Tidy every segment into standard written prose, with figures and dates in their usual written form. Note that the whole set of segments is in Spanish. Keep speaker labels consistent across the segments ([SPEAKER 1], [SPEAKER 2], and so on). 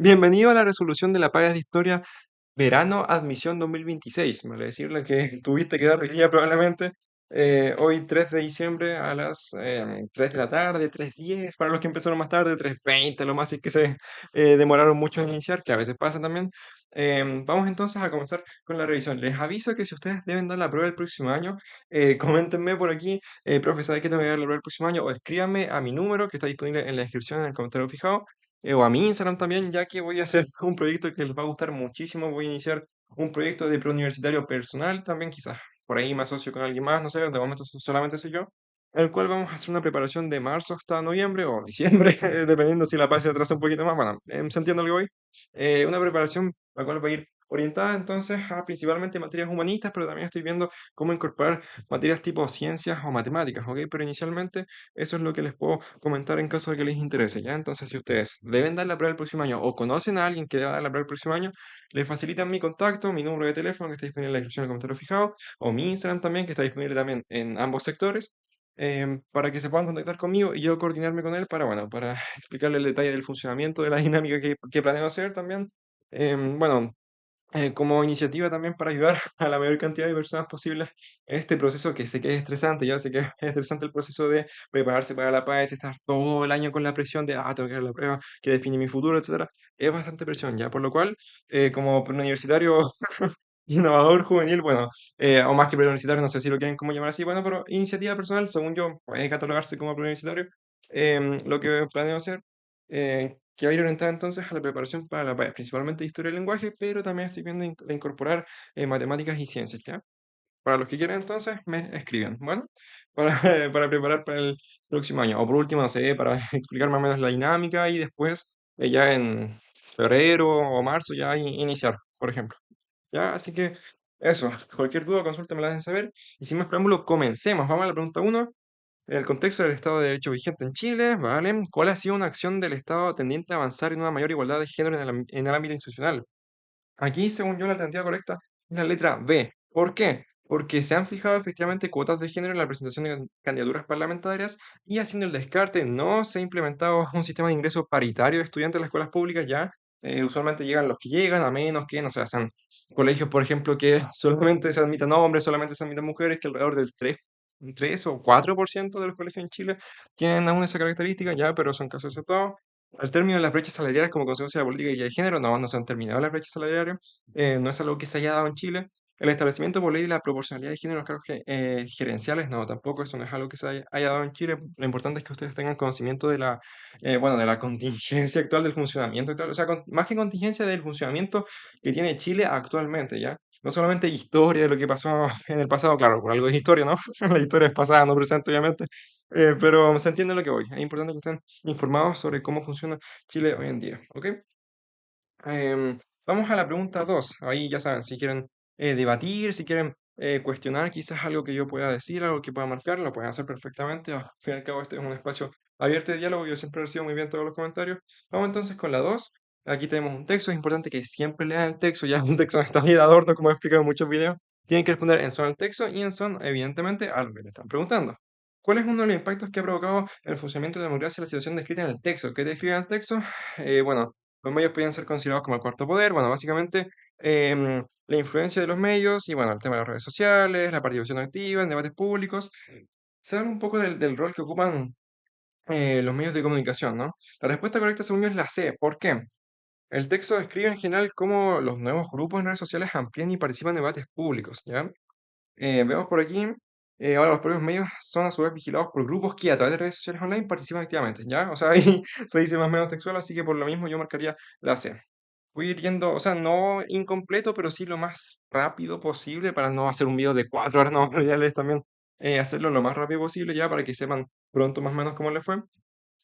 [SPEAKER 1] Bienvenido a la resolución de la paga de historia verano admisión 2026. Vale decirle que tuviste que dar hoy día probablemente, hoy 3 de diciembre a las 3 de la tarde, 3:10, para los que empezaron más tarde, 3:20, lo más si es que se demoraron mucho en iniciar, que a veces pasa también. Vamos entonces a comenzar con la revisión. Les aviso que si ustedes deben dar la prueba el próximo año, coméntenme por aquí, profe, ¿sabe que tengo que dar la prueba el próximo año? O escríbanme a mi número que está disponible en la descripción, en el comentario fijado, o a mi Instagram también, ya que voy a hacer un proyecto que les va a gustar muchísimo. Voy a iniciar un proyecto de preuniversitario personal también, quizás por ahí me asocio con alguien más, no sé, de momento solamente soy yo, el cual vamos a hacer una preparación de marzo hasta noviembre o diciembre, dependiendo si la paz se atrasa un poquito más. Bueno, ¿se entiende lo que voy? Una preparación la cual va a ir orientada entonces a principalmente materias humanistas, pero también estoy viendo cómo incorporar materias tipo ciencias o matemáticas, ¿ok? Pero inicialmente eso es lo que les puedo comentar en caso de que les interese, ¿ya? Entonces, si ustedes deben dar la prueba el próximo año o conocen a alguien que deba dar la prueba el próximo año, les facilitan mi contacto, mi número de teléfono que está disponible en la descripción del comentario fijado, o mi Instagram también, que está disponible también en ambos sectores, para que se puedan contactar conmigo y yo coordinarme con él para, bueno, para explicarle el detalle del funcionamiento de la dinámica que planeo hacer también. Bueno, como iniciativa también para ayudar a la mayor cantidad de personas posibles en este proceso que sé que es estresante, ya sé que es estresante el proceso de prepararse para la PAES, estar todo el año con la presión de, tengo que dar la prueba que define mi futuro, etcétera. Es bastante presión, ya, por lo cual, como preuniversitario innovador juvenil, bueno, o más que preuniversitario, no sé si lo quieren como llamar así, bueno, pero iniciativa personal, según yo, puede catalogarse como preuniversitario. Lo que planeo hacer, que va a ir orientada entonces a la preparación para la PAES, principalmente de historia del lenguaje, pero también estoy viendo de incorporar matemáticas y ciencias, ¿ya? Para los que quieran entonces, me escriben, bueno, para, para preparar para el próximo año, o por último, no sé, para explicar más o menos la dinámica y después, ya en febrero o marzo, ya iniciar, por ejemplo. ¿Ya? Así que eso, cualquier duda, consulta me la hacen saber. Y sin más preámbulo, comencemos. Vamos a la pregunta uno. En el contexto del Estado de Derecho vigente en Chile, ¿vale? ¿Cuál ha sido una acción del Estado tendiente a avanzar en una mayor igualdad de género en el ámbito institucional? Aquí, según yo, la alternativa correcta es la letra B. ¿Por qué? Porque se han fijado efectivamente cuotas de género en la presentación de candidaturas parlamentarias y haciendo el descarte no se ha implementado un sistema de ingreso paritario de estudiantes en las escuelas públicas ya. Usualmente llegan los que llegan, a menos que, no sé, sean colegios, por ejemplo, que solamente se admitan hombres, solamente se admitan mujeres, que alrededor del 3 o 4% de los colegios en Chile tienen aún esa característica, ya, pero son casos aceptados. Al término de las brechas salariales como consecuencia de la política de género, no se han terminado las brechas salariales, no es algo que se haya dado en Chile. El establecimiento por ley de la proporcionalidad de género en los cargos gerenciales, no, tampoco, eso no es algo que se haya dado en Chile. Lo importante es que ustedes tengan conocimiento de la, bueno, de la contingencia actual del funcionamiento actual, o sea, más que contingencia del funcionamiento que tiene Chile actualmente, ¿ya? No solamente historia de lo que pasó en el pasado, claro, por algo es historia, ¿no? La historia es pasada, no presente, obviamente, pero se entiende lo que voy. Es importante que estén informados sobre cómo funciona Chile hoy en día, ¿ok? Em, Vamos a la pregunta 2. Ahí ya saben, si quieren debatir, si quieren cuestionar quizás algo que yo pueda decir, algo que pueda marcar, lo pueden hacer perfectamente. Al fin y al cabo, este es un espacio abierto de diálogo. Yo siempre recibo muy bien todos los comentarios. Vamos entonces con la 2. Aquí tenemos un texto. Es importante que siempre lean el texto. Ya un texto no está ahí de adorno, como he explicado en muchos videos. Tienen que responder en son al texto y en son, evidentemente, a lo que le están preguntando. ¿Cuál es uno de los impactos que ha provocado el funcionamiento de la democracia la situación descrita en el texto? ¿Qué describe en el texto? Bueno, los medios podían ser considerados como el cuarto poder. Bueno, básicamente la influencia de los medios y bueno, el tema de las redes sociales, la participación activa en debates públicos. Se habla un poco del rol que ocupan los medios de comunicación, ¿no? La respuesta correcta según yo es la C. ¿Por qué? El texto describe en general cómo los nuevos grupos en redes sociales amplían y participan en debates públicos, ¿ya? Vemos por aquí, ahora los propios medios son a su vez vigilados por grupos que a través de redes sociales online participan activamente, ¿ya? O sea, ahí se dice más o menos textual, así que por lo mismo yo marcaría la C. Voy a ir yendo, o sea, no incompleto, pero sí lo más rápido posible para no hacer un video de 4 horas, no, la idea es también hacerlo lo más rápido posible ya para que sepan pronto más o menos cómo les fue.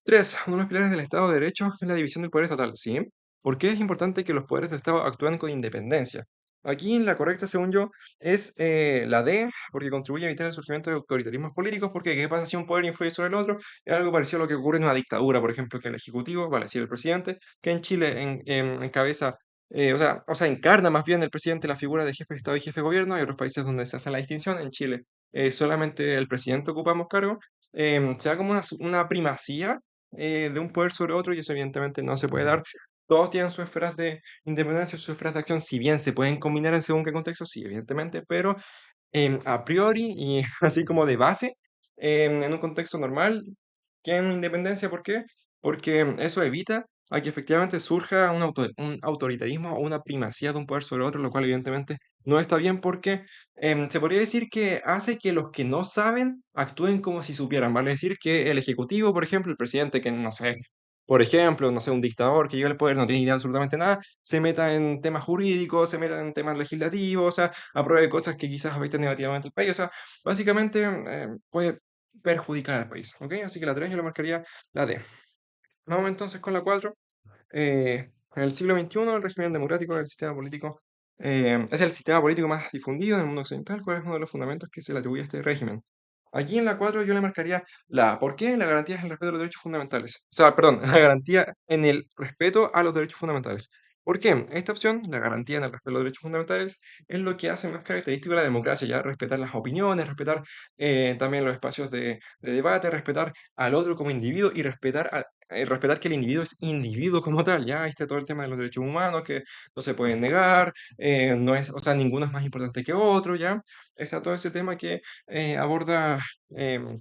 [SPEAKER 1] 3. Uno de los pilares del Estado de Derecho es la división del poder estatal, ¿sí? ¿Por qué es importante que los poderes del Estado actúen con independencia? Aquí la correcta, según yo, es la D, porque contribuye a evitar el surgimiento de autoritarismos políticos, porque ¿qué pasa si un poder influye sobre el otro? Es algo parecido a lo que ocurre en una dictadura, por ejemplo, que el Ejecutivo, vale decir el presidente, que en Chile encabeza, o sea, encarna más bien el presidente la figura de jefe de Estado y jefe de gobierno. Hay otros países donde se hace la distinción, en Chile solamente el presidente ocupa ambos cargos. Se da como una primacía de un poder sobre otro y eso evidentemente no se puede dar. todos tienen sus esferas de independencia, sus esferas de acción, si bien se pueden combinar en según qué contexto, sí, evidentemente, pero a priori y así como de base, en un contexto normal, tienen independencia. ¿Por qué? Porque eso evita a que efectivamente surja un autoritarismo o una primacía de un poder sobre otro, lo cual evidentemente no está bien porque se podría decir que hace que los que no saben actúen como si supieran, ¿vale? Es decir, que el ejecutivo, por ejemplo, el presidente, que no sé, por ejemplo, no sé, un dictador que llega al poder, no tiene idea de absolutamente nada, se meta en temas jurídicos, se meta en temas legislativos, o sea, apruebe cosas que quizás afecten negativamente al país. O sea, básicamente puede perjudicar al país. ¿Ok? Así que la 3 yo le marcaría la D. Vamos entonces con la 4. En el siglo XXI, el régimen democrático es el sistema político, es el sistema político más difundido en el mundo occidental. ¿Cuál es uno de los fundamentos que se le atribuye a este régimen? Aquí en la 4 yo le marcaría la A. ¿Por qué? La garantía es el respeto a los derechos fundamentales. O sea, perdón, la garantía en el respeto a los derechos fundamentales. ¿Por qué? Esta opción, la garantía en el respeto a los derechos fundamentales, es lo que hace más característico de la democracia, ya respetar las opiniones, respetar también los espacios de debate, respetar al otro como individuo y respetar que el individuo es individuo como tal, ya ahí está todo el tema de los derechos humanos que no se pueden negar, no es, o sea, ninguno es más importante que otro, ya está todo ese tema que aborda, em,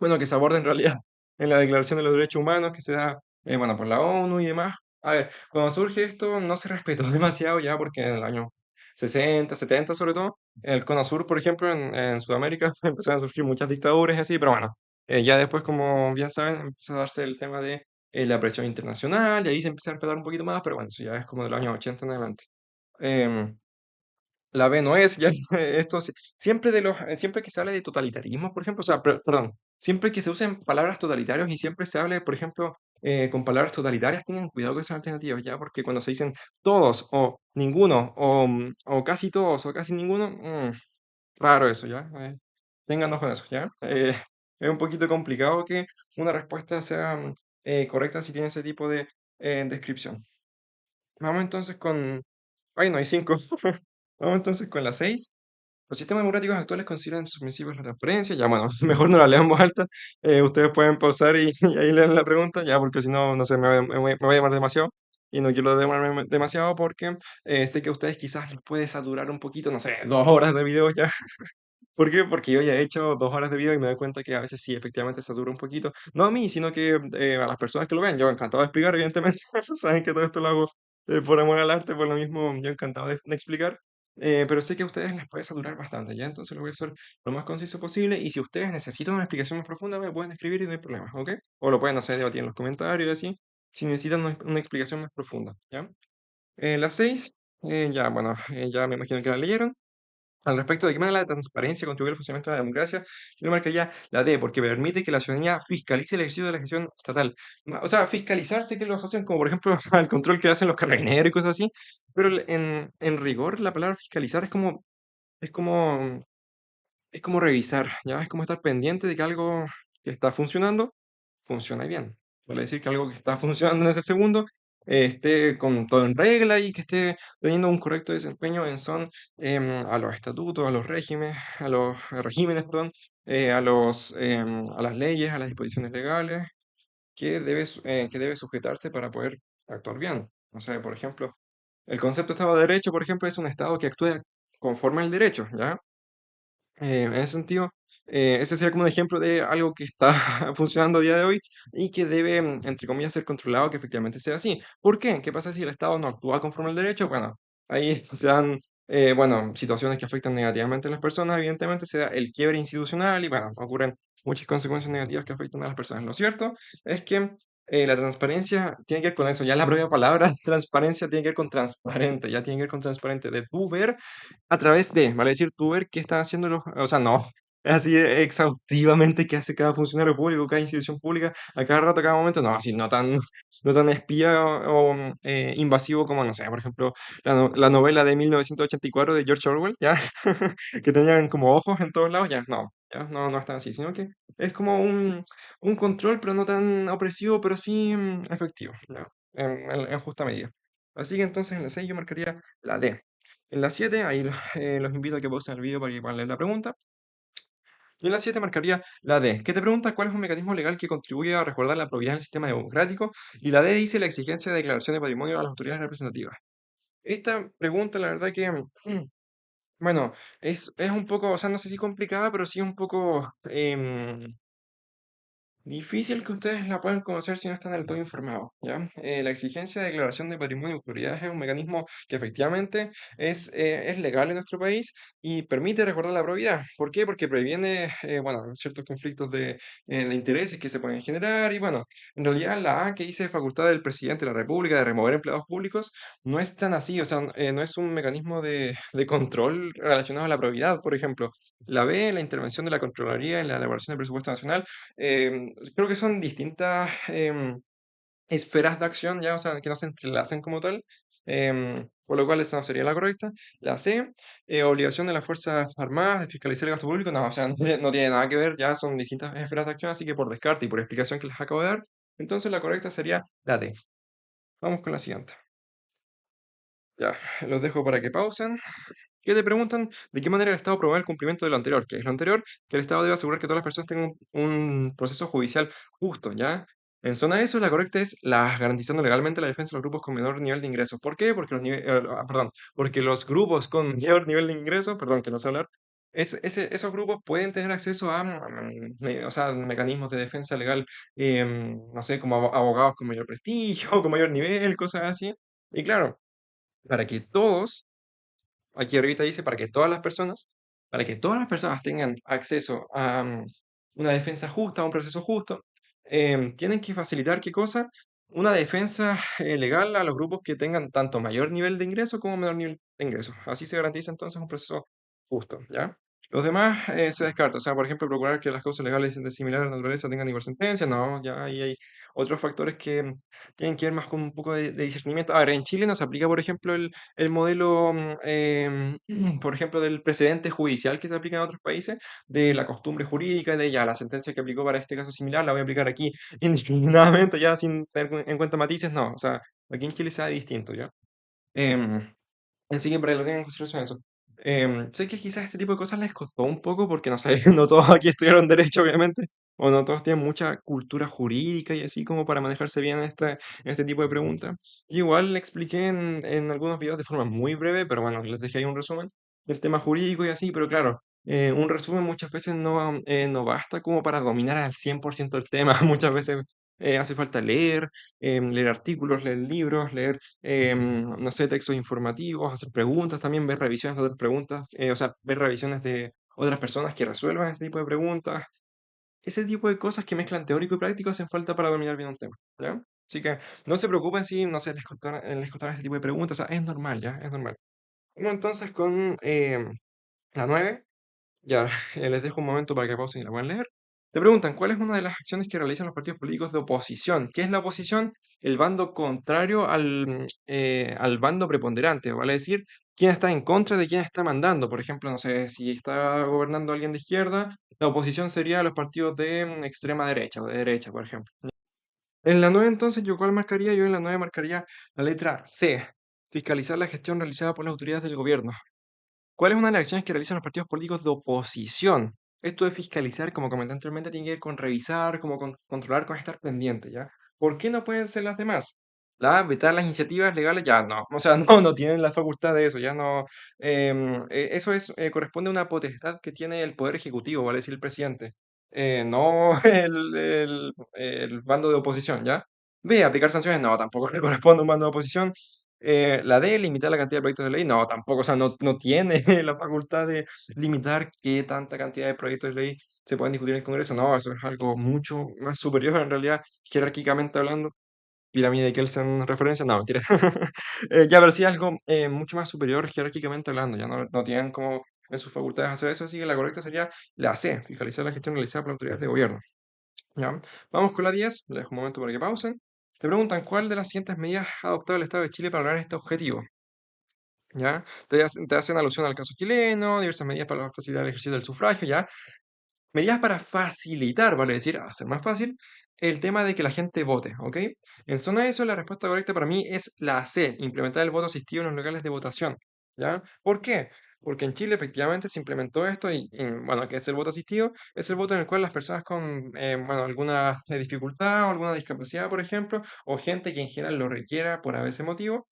[SPEAKER 1] bueno, que se aborda en realidad en la Declaración de los Derechos Humanos que se da, bueno, por la ONU y demás. A ver, cuando surge esto no se respetó demasiado ya porque en el año 60, 70 sobre todo, en el Cono Sur, por ejemplo, en Sudamérica empezaron a surgir muchas dictaduras y así, pero bueno, ya después, como bien saben, empezó a darse el tema de la presión internacional y ahí se empezó a respetar un poquito más, pero bueno, eso ya es como de los años 80 en adelante. Em, la B no es, ya esto siempre siempre que se habla de totalitarismo, por ejemplo, o sea, perdón, siempre que se usen palabras totalitarios y siempre se hable, por ejemplo, con palabras totalitarias, tengan cuidado con esas alternativas, ya, porque cuando se dicen todos o ninguno o casi todos o casi ninguno, raro eso, ya, tengan ojo en eso, ya. Es un poquito complicado que una respuesta sea correcta si tiene ese tipo de descripción. Vamos entonces con... Ay, no hay cinco. Vamos entonces con la 6. Los sistemas democráticos actuales consideran sus principios la transparencia. Ya, bueno, mejor no la lean en voz alta. Ustedes pueden pausar y ahí lean la pregunta, ya, porque si no, no sé, me voy a llamar demasiado. Y no quiero demorarme demasiado porque sé que a ustedes quizás les puede saturar un poquito, no sé, 2 horas de video ya. ¿Por qué? Porque yo ya he hecho 2 horas de video y me doy cuenta que a veces sí, efectivamente satura un poquito. No a mí, sino que a las personas que lo ven. Yo encantado de explicar, evidentemente. Saben que todo esto lo hago por amor al arte, por lo mismo, yo encantado de explicar. Pero sé que a ustedes les puede saturar bastante, ¿ya? Entonces lo voy a hacer lo más conciso posible. Y si ustedes necesitan una explicación más profunda, me pueden escribir y no hay problema, ¿ok? O lo pueden hacer debatir en los comentarios y así, si necesitan una explicación más profunda, ¿ya? La 6, ya, bueno, ya me imagino que la leyeron. Al respecto de qué manera la transparencia contribuye al funcionamiento de la democracia, yo le marcaría la D, porque permite que la ciudadanía fiscalice el ejercicio de la gestión estatal. O sea, fiscalizarse que lo hacen, como por ejemplo al control que hacen los carabineros y cosas así, pero en rigor la palabra fiscalizar es como es como revisar, ¿ya? Es como estar pendiente de que algo que está funcionando, funcione bien. Vale decir que algo que está funcionando en ese segundo esté con todo en regla y que esté teniendo un correcto desempeño en son a los estatutos, a los regímenes, perdón, a las leyes, a las disposiciones legales que debe sujetarse para poder actuar bien. O sea, por ejemplo, el concepto de Estado de Derecho, por ejemplo, es un Estado que actúa conforme al derecho, ¿ya? En ese sentido, ese sería como un ejemplo de algo que está funcionando a día de hoy y que debe, entre comillas, ser controlado que efectivamente sea así. ¿Por qué? ¿Qué pasa si el Estado no actúa conforme al derecho? Bueno, ahí se dan, bueno, situaciones que afectan negativamente a las personas, evidentemente se da el quiebre institucional y, bueno, ocurren muchas consecuencias negativas que afectan a las personas. Lo cierto es que la transparencia tiene que ver con eso, ya la propia palabra transparencia tiene que ver con transparente, ya tiene que ver con transparente, de tú ver a través de, vale decir, tú ver qué están haciendo o sea, no, es así exhaustivamente qué hace cada funcionario público, cada institución pública, a cada rato, a cada momento, no, así no tan espía invasivo como, no sé, por ejemplo, la novela de 1984 de George Orwell, ¿ya? Que tenían como ojos en todos lados, ya, no, no es tan así, sino que es como un control, pero no tan opresivo, pero sí efectivo, ¿ya? En justa medida. Así que entonces en la 6 yo marcaría la D. En la 7 ahí los invito a que pausen el video para que puedan leer la pregunta. Y en la 7 marcaría la D, que te pregunta cuál es un mecanismo legal que contribuye a resguardar la probidad del sistema democrático. Y la D dice la exigencia de declaración de patrimonio a las autoridades representativas. Esta pregunta, la verdad que, bueno, es un poco, o sea, no sé si complicada, pero sí un poco difícil que ustedes la puedan conocer si no están del todo informados, ¿ya? La exigencia de declaración de patrimonio y autoridades es un mecanismo que efectivamente es legal en nuestro país y permite recordar la probidad. ¿Por qué? Porque previene, bueno, ciertos conflictos de intereses que se pueden generar y, bueno, en realidad la A que dice facultad del presidente de la República de remover empleados públicos no es tan así, o sea, no es un mecanismo de control relacionado a la probidad, por ejemplo. La B, la intervención de la Contraloría en la elaboración del presupuesto nacional. Creo que son distintas esferas de acción, ya, o sea, que no se entrelazan como tal, por lo cual esa no sería la correcta. La C, obligación de las Fuerzas Armadas de fiscalizar el gasto público, no, o sea, no tiene nada que ver, ya son distintas esferas de acción, así que por descarte y por explicación que les acabo de dar, entonces la correcta sería la D. Vamos con la siguiente. Ya, los dejo para que pausen. Que te preguntan de qué manera el Estado promueve el cumplimiento de lo anterior. ¿Qué es lo anterior? Que el Estado debe asegurar que todas las personas tengan un proceso judicial justo, ¿ya? En zona eso, la correcta es la garantizando legalmente la defensa de los grupos con menor nivel de ingresos. ¿Por qué? Porque perdón, porque los grupos con mayor nivel de ingresos, perdón, que no sé hablar, esos grupos pueden tener acceso a, o sea, mecanismos de defensa legal, no sé, como abogados con mayor prestigio, con mayor nivel, cosas así. Y claro, para que todos aquí ahorita dice para que todas las personas tengan acceso a una defensa justa, a un proceso justo, tienen que facilitar, ¿qué cosa? Una defensa legal a los grupos que tengan tanto mayor nivel de ingreso como menor nivel de ingreso. Así se garantiza entonces un proceso justo, ¿ya? Los demás se descartan, o sea, por ejemplo, procurar que las causas legales de similar naturaleza tengan igual sentencia, no, ya ahí hay otros factores que tienen que ver más con un poco de discernimiento. A ver, en Chile no se aplica, por ejemplo, el modelo, por ejemplo, del precedente judicial que se aplica en otros países, de la costumbre jurídica, de ya la sentencia que aplicó para este caso similar, la voy a aplicar aquí indiscriminadamente, ya sin tener en cuenta matices, no, o sea, aquí en Chile se da distinto, ¿ya? Em, Así que para que lo tengan en consideración eso. Sé que quizás este tipo de cosas les costó un poco porque no sé, no todos aquí estudiaron derecho, obviamente, o no todos tienen mucha cultura jurídica y así como para manejarse bien en este tipo de preguntas. Igual le expliqué en algunos videos de forma muy breve, pero bueno, les dejé ahí un resumen del tema jurídico y así, pero claro, un resumen muchas veces no basta como para dominar al 100% el tema, muchas veces hace falta leer artículos, leer libros, leer no sé, textos informativos, hacer preguntas también, ver revisiones de otras preguntas, o sea, ver revisiones de otras personas que resuelvan este tipo de preguntas. Ese tipo de cosas que mezclan teórico y práctico hacen falta para dominar bien un tema, ¿ya? Así que no se preocupen si, no sé, les contaron este tipo de preguntas, o sea, es normal, ¿ya? Es normal. Bueno, entonces con la 9 ya, les dejo un momento para que pausen y la puedan leer. Te preguntan, ¿cuál es una de las acciones que realizan los partidos políticos de oposición? ¿Qué es la oposición? El bando contrario al bando preponderante, vale decir, quién está en contra de quién está mandando. Por ejemplo, no sé, si está gobernando alguien de izquierda, la oposición sería los partidos de extrema derecha o de derecha, por ejemplo. En la 9 entonces, ¿yo cuál marcaría? Yo en la 9 marcaría la letra C, fiscalizar la gestión realizada por las autoridades del gobierno. ¿Cuál es una de las acciones que realizan los partidos políticos de oposición? Esto de fiscalizar, como comenté anteriormente, tiene que ver con revisar, como con controlar, con estar pendiente, ¿ya? ¿Por qué no pueden ser las demás? La vetar las iniciativas legales, ya no. O sea, no tienen la facultad de eso, ya no. Eso corresponde a una potestad que tiene el Poder Ejecutivo, vale decir el presidente. No el bando de oposición, ¿ya? B, aplicar sanciones, no, tampoco le corresponde a un bando de oposición. La D, limitar la cantidad de proyectos de ley, no, tampoco, o sea, no tiene la facultad de limitar qué tanta cantidad de proyectos de ley se pueden discutir en el Congreso, no, eso es algo mucho más superior en realidad, jerárquicamente hablando. Pirámide de Kelsen referencia, no, mentira. Ya, pero sí algo mucho más superior jerárquicamente hablando, ya no tienen como en sus facultades hacer eso, así que la correcta sería la C, fiscalizar la gestión realizada por autoridades de gobierno. ¿Ya? Vamos con la 10, les dejo un momento para que pausen. Te preguntan cuál de las siguientes medidas ha adoptado el Estado de Chile para lograr este objetivo. ¿Ya? Te hacen alusión al caso chileno, diversas medidas para facilitar el ejercicio del sufragio, ¿ya? Medidas para facilitar, vale decir, hacer más fácil el tema de que la gente vote, ¿ok? En zona de eso, la respuesta correcta para mí es la C, implementar el voto asistido en los locales de votación, ¿ya? ¿Por qué? Porque en Chile efectivamente se implementó esto bueno, ¿qué es el voto asistido? Es el voto en el cual las personas con, bueno, alguna dificultad o alguna discapacidad, por ejemplo, o gente que en general lo requiera por a veces motivo,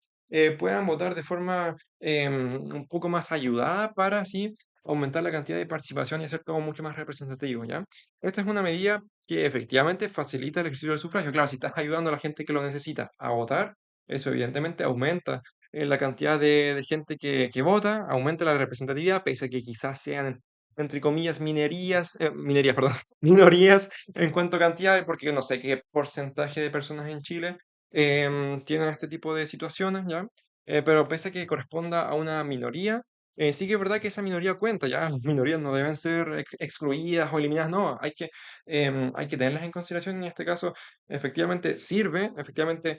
[SPEAKER 1] puedan votar de forma un poco más ayudada para así aumentar la cantidad de participación y hacer todo mucho más representativo, ¿ya? Esta es una medida que efectivamente facilita el ejercicio del sufragio. Claro, si estás ayudando a la gente que lo necesita a votar, eso evidentemente aumenta la cantidad de gente que vota, aumenta la representatividad, pese a que quizás sean, entre comillas, minerías, perdón, minorías en cuanto a cantidades, porque no sé qué porcentaje de personas en Chile tienen este tipo de situaciones, ¿ya? Pero pese a que corresponda a una minoría, sí que es verdad que esa minoría cuenta, ¿ya? Las minorías no deben ser excluidas o eliminadas, no, hay que tenerlas en consideración. En este caso, efectivamente sirve, efectivamente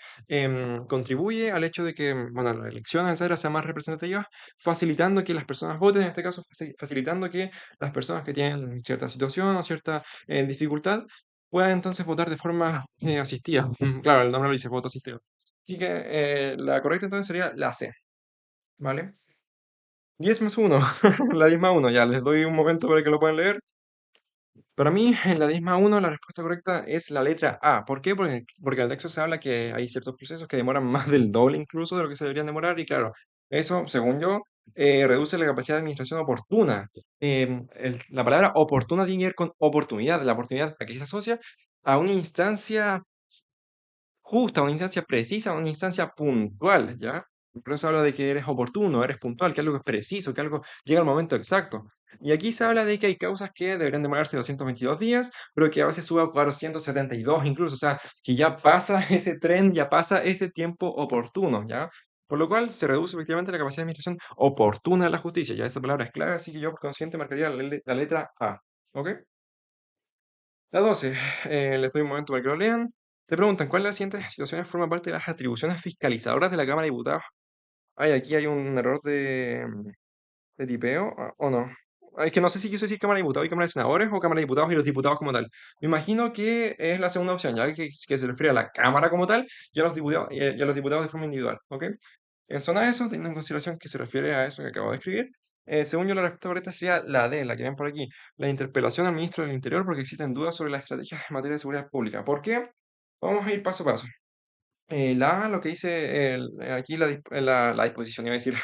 [SPEAKER 1] contribuye al hecho de que, bueno, las elecciones, etcétera, sean más representativas, facilitando que las personas voten, en este caso, facilitando que las personas que tienen cierta situación o cierta dificultad puedan entonces votar de forma asistida. Claro, el nombre lo dice, voto asistido. Así que la correcta entonces sería la C, ¿vale? 10+1, la 10+1, ya les doy un momento para que lo puedan leer. Para mí, en la 10+1, la respuesta correcta es la letra A. ¿Por qué? Porque en el texto se habla que hay ciertos procesos que demoran más del doble incluso de lo que se deberían demorar, y claro, eso, según yo, reduce la capacidad de administración oportuna. La palabra oportuna tiene que ver con oportunidad. La oportunidad aquí se asocia a una instancia justa, una instancia precisa, una instancia puntual, ¿ya? Por eso habla de que eres oportuno, eres puntual, que algo es preciso, que algo llega al momento exacto. Y aquí se habla de que hay causas que deberían demorarse 222 días, pero que a veces sube a 472 incluso, o sea, que ya pasa ese tren, ya pasa ese tiempo oportuno, ¿ya? Por lo cual se reduce efectivamente la capacidad de administración oportuna de la justicia, ya esa palabra es clave, así que yo por consiguiente marcaría la letra A, ¿ok? La 12, les doy un momento para que lo lean. Te preguntan, ¿cuál de las siguientes situaciones forma parte de las atribuciones fiscalizadoras de la Cámara de Diputados? Ay, aquí hay un error de tipeo, ¿o no? Es que no sé si quiso decir Cámara de Diputados y Cámara de Senadores o Cámara de Diputados y los diputados como tal. Me imagino que es la segunda opción, ya que se refiere a la Cámara como tal y a los diputados de forma individual, ¿ok? En zona de eso, teniendo en consideración que se refiere a eso que acabo de escribir, según yo la respuesta correcta sería la D, la que ven por aquí, la interpelación al ministro del Interior porque existen dudas sobre las estrategias en materia de seguridad pública. ¿Por qué? Vamos a ir paso a paso. La A, lo que dice aquí la disposición, iba a decir,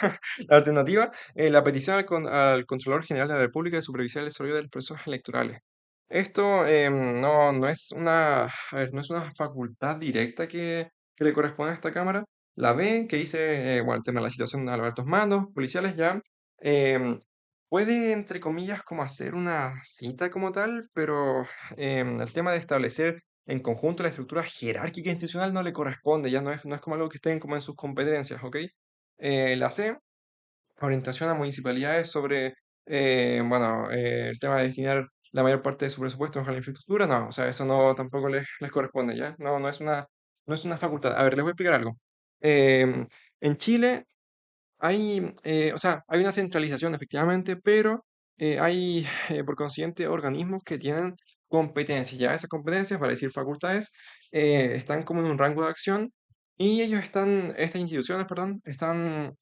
[SPEAKER 1] la alternativa, la petición al Contralor General de la República de supervisar el desarrollo de los procesos electorales. Esto no es a ver, no es una facultad directa que le corresponde a esta Cámara. La B, que dice, bueno, el tema de la situación a los altos mandos policiales ya, em, puede, entre comillas, como hacer una cita como tal, pero el tema de establecer en conjunto la estructura jerárquica institucional no le corresponde, ya no es como algo que estén como en sus competencias, ¿ok? La C, orientación a municipalidades sobre, bueno, el tema de destinar la mayor parte de su presupuesto a la infraestructura, no, o sea, eso no tampoco les corresponde, ¿ya? No es una facultad. A ver, les voy a explicar algo. Em, en Chile hay, o sea, hay una centralización efectivamente, pero hay, por consiguiente, organismos que tienen competencias. Ya esas competencias, para decir facultades, están como en un rango de acción y estas instituciones, perdón, están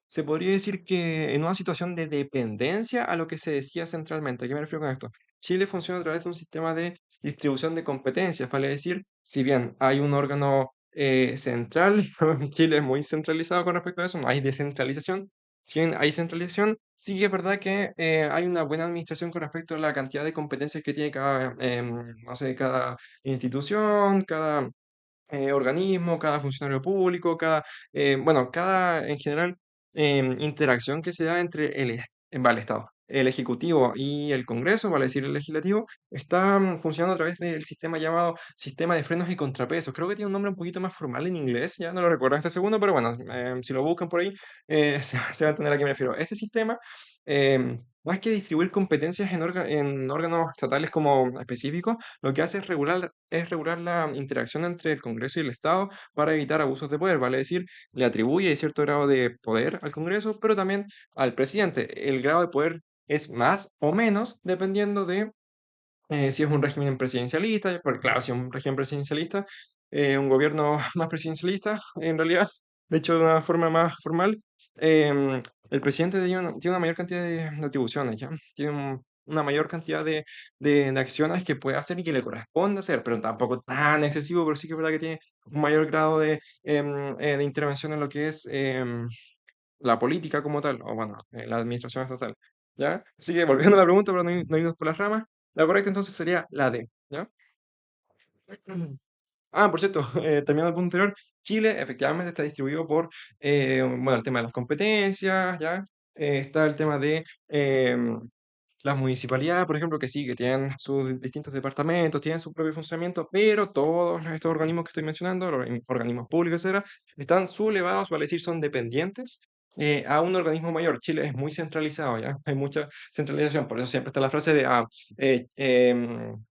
[SPEAKER 1] se podría decir que en una situación de dependencia a lo que se decía centralmente. ¿A qué me refiero con esto? Chile funciona a través de un sistema de distribución de competencias, vale decir, si bien hay un órgano central, Chile es muy centralizado con respecto a eso, no hay descentralización. Si bien hay centralización, sí que es verdad que hay una buena administración con respecto a la cantidad de competencias que tiene cada, no sé, cada institución, cada organismo, cada funcionario público, bueno, cada, en general, interacción que se da entre el Estado, el Ejecutivo y el Congreso, vale decir el Legislativo, está funcionando a través del sistema llamado Sistema de Frenos y Contrapesos. Creo que tiene un nombre un poquito más formal en inglés, ya no lo recuerdo en este segundo, pero bueno, si lo buscan por ahí, se va a entender a qué me refiero. Este sistema, más que distribuir competencias en órganos estatales como específicos, lo que hace es regular la interacción entre el Congreso y el Estado para evitar abusos de poder, vale decir, le atribuye cierto grado de poder al Congreso, pero también al presidente. El grado de poder es más o menos dependiendo de si es un régimen presidencialista, porque claro, si es un régimen presidencialista, un gobierno más presidencialista, en realidad, de hecho de una forma más formal, el presidente tiene una mayor cantidad de atribuciones, ¿ya? Tiene una mayor cantidad de acciones que puede hacer y que le corresponde hacer, pero tampoco tan excesivo, pero sí que es verdad que tiene un mayor grado de intervención en lo que es la política como tal, o bueno, la administración estatal, ¿ya? Así que volviendo a la pregunta, para no irnos por las ramas, la correcta entonces sería la D, ¿ya? Ah, por cierto, terminando el punto anterior, Chile efectivamente está distribuido por, bueno, el tema de las competencias, ¿ya? Está el tema de las municipalidades, por ejemplo, que sí, que tienen sus distintos departamentos, tienen su propio funcionamiento, pero todos estos organismos que estoy mencionando, los organismos públicos, etcétera, están sublevados, vale decir, son dependientes a un organismo mayor. Chile es muy centralizado, ¿ya? Hay mucha centralización, por eso siempre está la frase de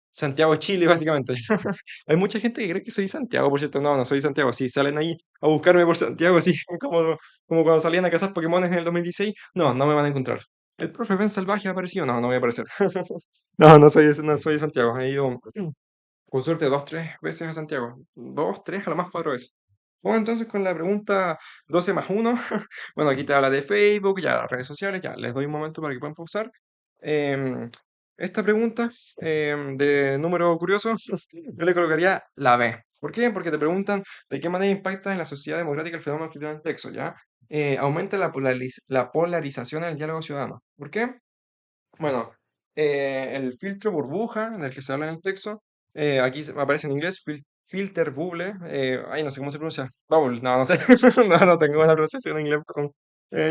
[SPEAKER 1] Santiago es Chile, básicamente. Hay mucha gente que cree que soy Santiago, por cierto. No, no soy Santiago. Si salen ahí a buscarme por Santiago, así como cuando salían a cazar Pokémones en el 2016, no, no me van a encontrar. ¿El profe Ben Salvaje ha aparecido? No, no voy a aparecer. No, no soy de Santiago. He ido con suerte dos, tres veces a Santiago. Dos, tres, a lo más cuatro veces. Bueno, entonces con la pregunta 12 más uno. Bueno, aquí te habla de Facebook, ya las redes sociales, ya les doy un momento para que puedan pausar. Em, Esta pregunta de número curioso, yo le colocaría la B. ¿Por qué? Porque te preguntan de qué manera impacta en la sociedad democrática el fenómeno que tiene el texto, ¿ya? Aumenta la polarización en el diálogo ciudadano. ¿Por qué? Bueno, el filtro burbuja del que se habla en el texto, aquí aparece en inglés, filter bubble, ay, no sé cómo se pronuncia, bubble, no, no sé, no, no tengo una pronunciación en inglés, perdón.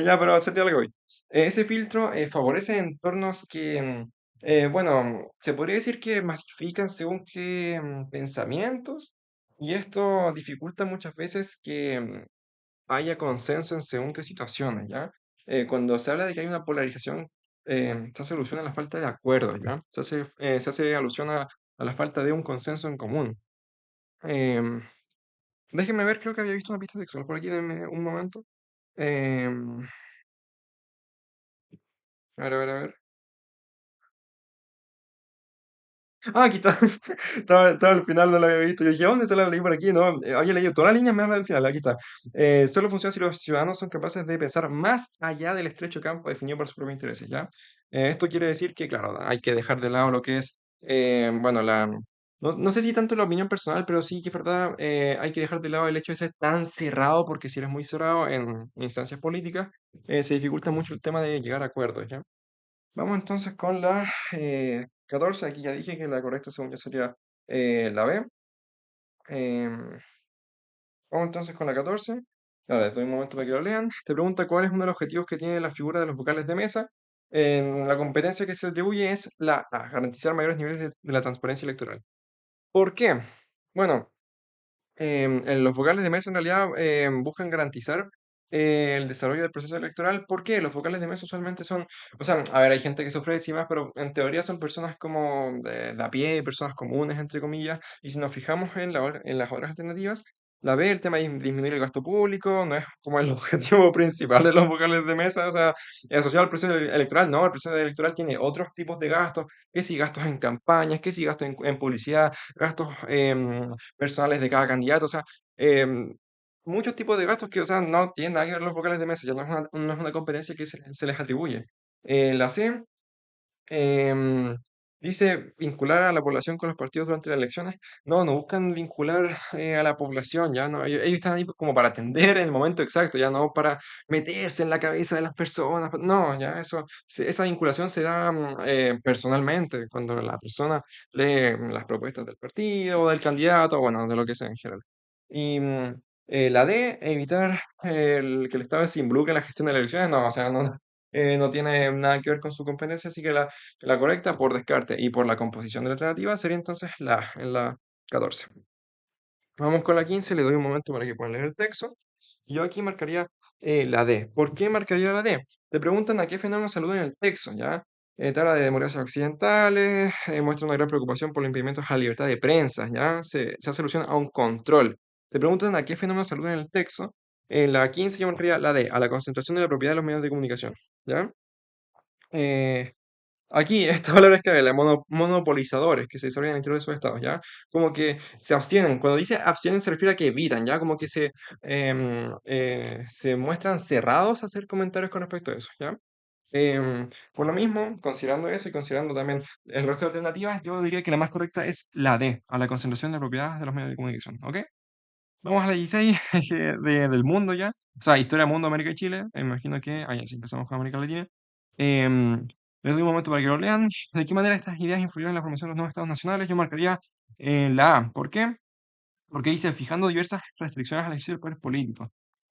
[SPEAKER 1] Ya, pero se entiende lo que voy. Ese filtro favorece entornos que, bueno, se podría decir que masifican según qué pensamientos, y esto dificulta muchas veces que haya consenso en según qué situaciones, ¿ya? Cuando se habla de que hay una polarización, se hace alusión a la falta de acuerdo, ¿ya? Se hace alusión a la falta de un consenso en común. Em, Déjenme ver, creo que había visto una pista textual por aquí, denme un momento. Em, a ver, a ver, a ver. Ah, aquí está. Estaba al final, no lo había visto. Yo dije, ¿dónde te la leí por aquí? No, había leído toda la línea, me habla del final. Aquí está. Solo funciona si los ciudadanos son capaces de pensar más allá del estrecho campo definido por sus propios intereses, ¿ya? Esto quiere decir que, claro, hay que dejar de lado lo que es, bueno, no sé si tanto la opinión personal, pero sí que es verdad, hay que dejar de lado el hecho de ser tan cerrado, porque si eres muy cerrado en instancias políticas, se dificulta mucho el tema de llegar a acuerdos, ¿ya? Vamos entonces con la 14. Aquí ya dije que la correcta según yo sería la B. Em, Vamos entonces con la 14. Ahora, les doy un momento para que lo lean. Te pregunta cuál es uno de los objetivos que tiene la figura de los vocales de mesa. La competencia que se atribuye es la A, garantizar mayores niveles de la transparencia electoral. ¿Por qué? Bueno, los vocales de mesa en realidad buscan garantizar el desarrollo del proceso electoral. ¿Por qué? Los vocales de mesa usualmente son, o sea, a ver, hay gente que sufre de más, pero en teoría son personas como de a pie, personas comunes, entre comillas, y si nos fijamos en las otras alternativas, la B, el tema de disminuir el gasto público, no es como el objetivo principal de los vocales de mesa, o sea, asociado al proceso electoral, no, el proceso electoral tiene otros tipos de gastos, que si gastos en campañas, que si gastos en publicidad, gastos personales de cada candidato, o sea, muchos tipos de gastos que, o sea, no tienen nada que ver los vocales de mesa, ya no es una competencia que se les atribuye. La C em, dice vincular a la población con los partidos durante las elecciones. No, no buscan vincular a la población, ya no, ellos están ahí como para atender en el momento exacto, ya no para meterse en la cabeza de las personas, no, ya esa vinculación se da personalmente, cuando la persona lee las propuestas del partido o del candidato, bueno, de lo que sea en general. Y la D, evitar que el Estado se involucre en la gestión de las elecciones, no, o sea, no tiene nada que ver con su competencia, así que la correcta por descarte y por la composición de la alternativa sería entonces en la 14. Vamos con la 15, le doy un momento para que puedan leer el texto. Yo aquí marcaría la D. ¿Por qué marcaría la D? Te preguntan a qué fenómeno se alude en el texto, ¿ya? Te habla de democracias occidentales, muestra una gran preocupación por los impedimentos a la libertad de prensa, ¿ya? Se hace alusión a un control. Te preguntan a qué fenómeno se alude en el texto. En la 15 yo marcaría la D, a la concentración de la propiedad de los medios de comunicación, ¿ya? Aquí, esta palabra es clave, la monopolizadores que se desarrollan en el interior de esos estados, ¿ya? Como que se abstienen. Cuando dice abstienen se refiere a que evitan, ¿ya? Como que se muestran cerrados a hacer comentarios con respecto a eso, ¿ya? Por lo mismo, considerando eso y considerando también el resto de alternativas, yo diría que la más correcta es la D, a la concentración de propiedades de los medios de comunicación, ¿ok? Vamos a la 16 del mundo ya. O sea, historia, mundo, América y Chile. Me imagino que, ah, ya, sí, empezamos con América Latina. Em, Les doy un momento para que lo lean. ¿De qué manera estas ideas influyeron en la formación de los nuevos estados nacionales? Yo marcaría la A. ¿Por qué? Porque dice, fijando diversas restricciones al ejercicio del poder político.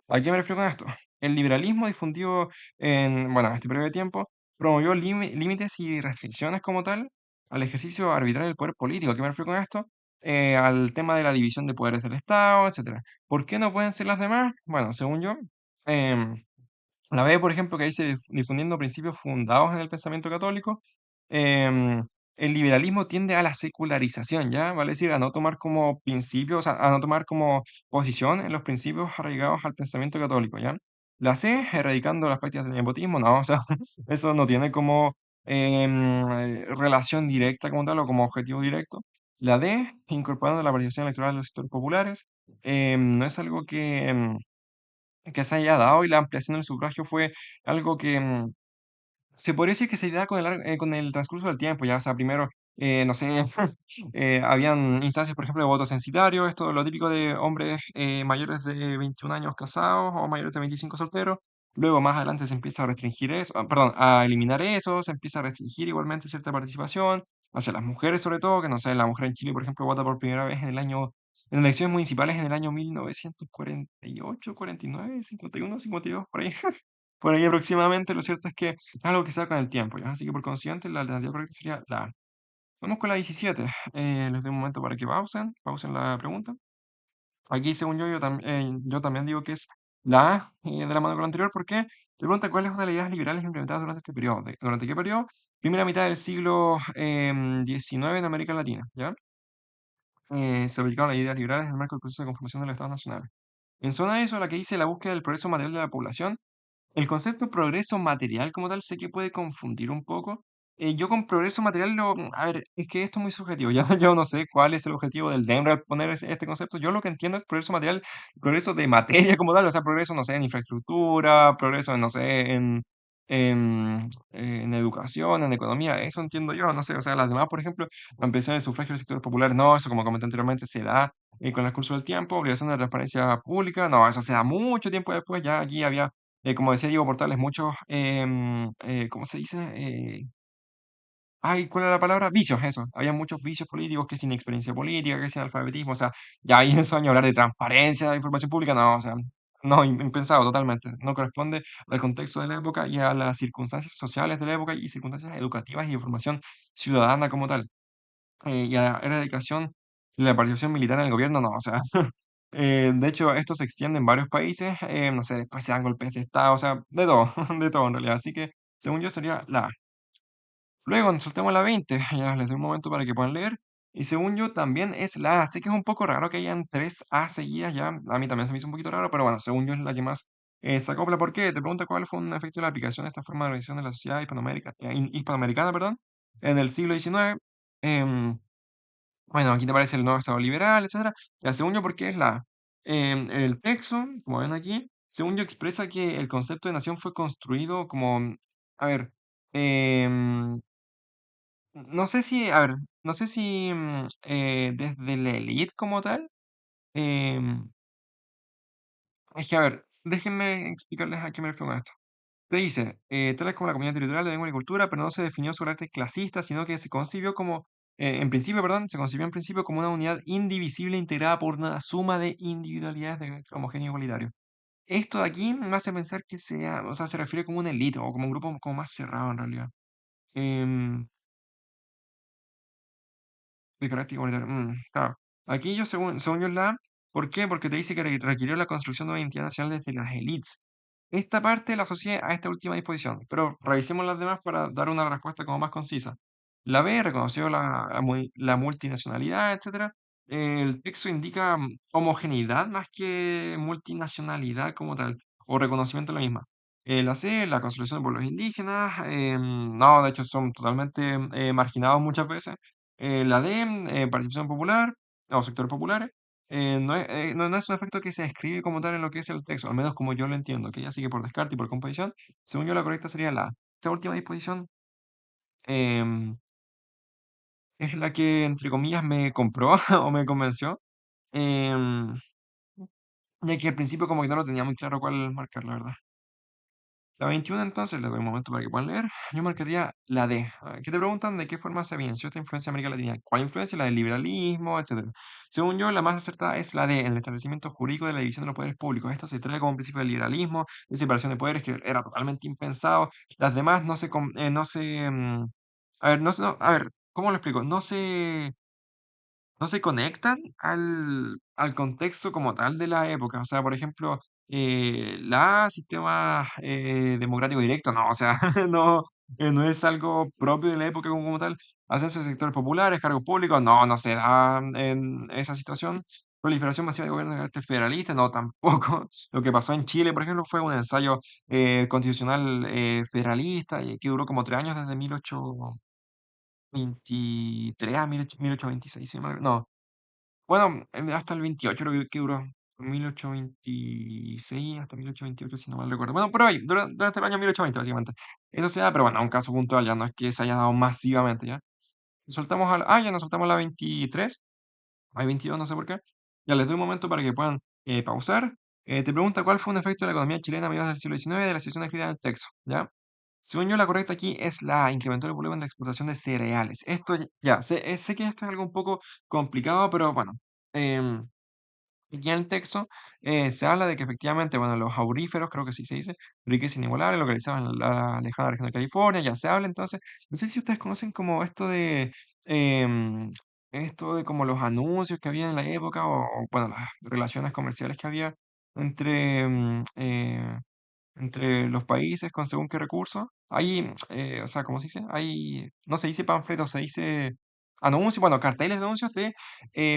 [SPEAKER 1] ¿A qué me refiero con esto? El liberalismo difundido en, bueno, este periodo de tiempo promovió límites y restricciones como tal al ejercicio arbitrario del poder político. ¿A qué me refiero con esto? Al tema de la división de poderes del Estado, etcétera. ¿Por qué no pueden ser las demás? Bueno, según yo, em, la B, por ejemplo, que dice difundiendo principios fundados en el pensamiento católico, em, el liberalismo tiende a la secularización, ¿ya? Vale decir, a no tomar como principios, a no tomar como posición en los principios arraigados al pensamiento católico, ¿ya? La C, erradicando las prácticas del nepotismo, no, o sea, eso no tiene como relación directa como tal o como objetivo directo. La D, incorporando la participación electoral de los sectores populares, no es algo que se haya dado y la ampliación del sufragio fue algo que se podría decir que se da con el transcurso del tiempo, ya, o sea, primero, no sé, habían instancias, por ejemplo, de voto censitario, esto lo típico de hombres mayores de 21 años casados o mayores de 25 solteros. Luego, más adelante, se empieza a restringir eso, perdón, a eliminar eso, se empieza a restringir igualmente cierta participación hacia las mujeres, sobre todo, que no sé, la mujer en Chile, por ejemplo, vota por primera vez en elecciones municipales en el año 1948, 49, 51, 52, por ahí. Por ahí aproximadamente, lo cierto es que es algo que se da con el tiempo, ¿ya? Así que por consiguiente, la alternativa correcta sería la A. Vamos con la 17. Les doy un momento para que pausen la pregunta. Aquí, según yo también digo que es la A de la mano con la anterior. ¿Por qué? Te pregunta cuáles son las ideas liberales implementadas durante este periodo. ¿Durante qué periodo? Primera mitad del siglo XIX en América Latina, ¿ya? Se aplicaron las ideas liberales en el marco del proceso de conformación de los estados nacionales. En zona de eso, la que dice la búsqueda del progreso material de la población, el concepto progreso material como tal sé que puede confundir un poco. Yo con progreso material a ver, es que esto es muy subjetivo. Ya yo no sé cuál es el objetivo del DEMRA al poner este concepto. Yo lo que entiendo es progreso material, progreso de materia como tal, o sea, progreso, no sé, en infraestructura, progreso, no sé, en educación, en economía, eso entiendo yo, no sé, o sea, las demás, por ejemplo, la ampliación del sufragio del sector popular, no, eso como comenté anteriormente, se da con el curso del tiempo, obligación de transparencia pública, no, eso se da mucho tiempo después, ya aquí había como decía Diego Portales, muchos, ¿cómo se dice? Ay, ¿cuál era la palabra? Vicios, eso. Había muchos vicios políticos, que sin experiencia política, que sin alfabetismo, o sea, ya ahí en esos años hablar de transparencia de información pública, no, o sea, no, impensado totalmente. No corresponde al contexto de la época y a las circunstancias sociales de la época y circunstancias educativas y de formación ciudadana como tal. Y a la erradicación de la participación militar en el gobierno, no, o sea, de hecho, esto se extiende en varios países, no sé, después se dan golpes de Estado, o sea, de todo, de todo en realidad. Así que, según yo, sería la A. Luego, nos saltemos la 20, ya les doy un momento para que puedan leer. Y según yo, también es la A. Sé que es un poco raro que hayan tres A seguidas ya. A mí también se me hizo un poquito raro, pero bueno, según yo es la que más se acopla. ¿Por qué? Te pregunta cuál fue un efecto de la aplicación de esta forma de organización de la sociedad hispanoamericana, perdón, en el siglo XIX. Bueno, aquí te aparece el nuevo Estado liberal, etcétera. Ya, según yo, ¿por qué es la A? El texto, como ven aquí, según yo, expresa que el concepto de nación fue construido como, a ver, em, no sé si, a ver, no sé si desde la élite como tal. em, es que, a ver, déjenme explicarles a qué me refiero con esto. Te dice, tales como la comunidad territorial de lengua y cultura, pero no se definió su carácter clasista, sino que se concibió como, en principio, perdón, se concibió en principio como una unidad indivisible integrada por una suma de individualidades de carácter homogéneo y igualitario. Esto de aquí me hace pensar que sea, o sea, se refiere como una élite o como un grupo como más cerrado en realidad. Em, de carácter igualitario. Claro. Aquí yo, según yo, es la A. ¿Por qué? Porque te dice que requirió la construcción de una identidad nacional desde las élites. Esta parte la asocié a esta última disposición, pero revisemos las demás para dar una respuesta como más concisa. La B reconoció la multinacionalidad, etcétera. El texto indica homogeneidad más que multinacionalidad como tal, o reconocimiento de la misma. La C, la consolidación de pueblos indígenas. No, de hecho son totalmente marginados muchas veces. La D, participación popular o sectores populares. No es un efecto que se describe como tal en lo que es el texto, al menos como yo lo entiendo, que así que por descarte y por composición, según yo la correcta sería la A. Esta última disposición em, es la que, entre comillas, me compró o me convenció. em, ya que al principio como que no lo tenía muy claro cuál marcar, la verdad. La 21 entonces, le doy un momento para que puedan leer. Yo marcaría la D. ¿Qué te preguntan de qué forma se evidenció esta influencia en América Latina? ¿Cuál influencia? La del liberalismo, etcétera. Según yo, la más acertada es la D, el establecimiento jurídico de la división de los poderes públicos. Esto se trae como un principio del liberalismo, de separación de poderes, que era totalmente impensado. Las demás a ver, a ver, ¿cómo lo explico? No se conectan al contexto como tal de la época. O sea, por ejemplo, la sistema democrático directo, no, o sea, no es algo propio de la época como tal. Ascenso de sectores populares, cargos públicos, no se da en esa situación. Proliferación masiva de gobiernos de carácter federalista, no, tampoco. Lo que pasó en Chile, por ejemplo, fue un ensayo constitucional federalista y que duró como 3 años desde 1823 a 1826, si no no, bueno, hasta el 28 creo que duró. 1826 hasta 1828, si no mal recuerdo. Bueno, por ahí, durante el año 1820, básicamente. Eso se da, pero bueno, un caso puntual, ya no es que se haya dado masivamente, ¿ya? Ya nos soltamos la 23, hay 22, no sé por qué. Ya les doy un momento para que puedan pausar. Te pregunta cuál fue un efecto de la economía chilena a mediados del siglo XIX de la situación escrita en el texto, ¿ya? Según yo, la correcta aquí es la incrementó el volumen de exportación de cereales. Esto ya, sé que esto es algo un poco complicado, pero bueno. em, Aquí en el texto se habla de que efectivamente, bueno, los auríferos, creo que sí se dice, riqueza inigualable, localizados en la lejana región de California, ya se habla entonces. No sé si ustedes conocen como em, esto de como los anuncios que había en la época, bueno, las relaciones comerciales que había entre, entre los países con según qué recursos. Hay, o sea, ¿cómo se dice? No se dice panfletos, se dice anuncios, bueno, carteles de anuncios de,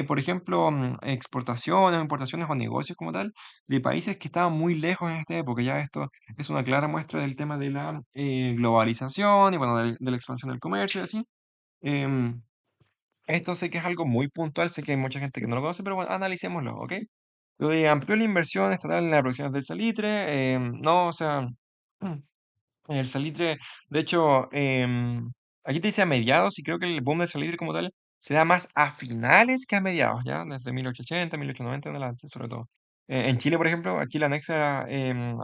[SPEAKER 1] por ejemplo, exportaciones, importaciones o negocios como tal, de países que estaban muy lejos en esta época. Ya esto es una clara muestra del tema de la globalización y, bueno, de la expansión del comercio y así. Em, Esto sé que es algo muy puntual, sé que hay mucha gente que no lo conoce, pero bueno, analicémoslo, ¿ok? Lo de amplió la inversión estatal en la producción del salitre, no, o sea, el salitre, de hecho, aquí te dice a mediados y creo que el boom del salitre como tal se da más a finales que a mediados, ¿ya? Desde 1880, 1890 en adelante, sobre todo. En Chile, por ejemplo, aquí la anexa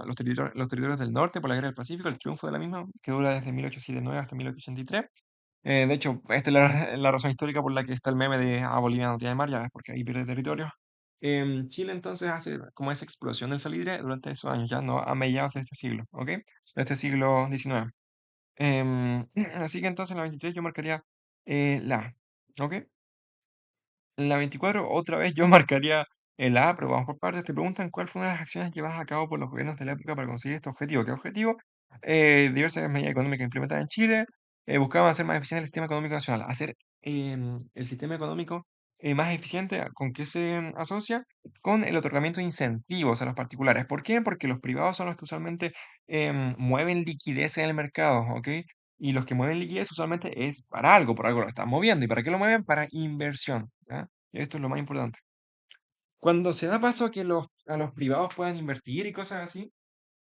[SPEAKER 1] los territorios del norte por la Guerra del Pacífico, el triunfo de la misma, que dura desde 1879 hasta 1883. De hecho, esta es la razón histórica por la que está el meme de Bolivia no tiene mar, ya es porque ahí pierde territorio. Chile entonces hace como esa explosión del salitre durante esos años, ya no a mediados de este siglo, ¿ok? De este siglo XIX. Así que entonces en la 23 yo marcaría la A, ¿ok? En la 24 otra vez yo marcaría el A, pero vamos por partes. Te preguntan cuál fue una de las acciones llevadas a cabo por los gobiernos de la época para conseguir este objetivo. ¿Qué objetivo? Diversas medidas económicas implementadas en Chile buscaban hacer más eficiente el sistema económico nacional, hacer el sistema económico más eficiente. ¿Con qué se asocia? Con el otorgamiento de incentivos a los particulares. ¿Por qué? Porque los privados son los que usualmente mueven liquidez en el mercado, ¿ok? Y los que mueven liquidez usualmente es para algo, por algo lo están moviendo. ¿Y para qué lo mueven? Para inversión, ¿ya? Y esto es lo más importante. Cuando se da paso a que a los privados puedan invertir y cosas así,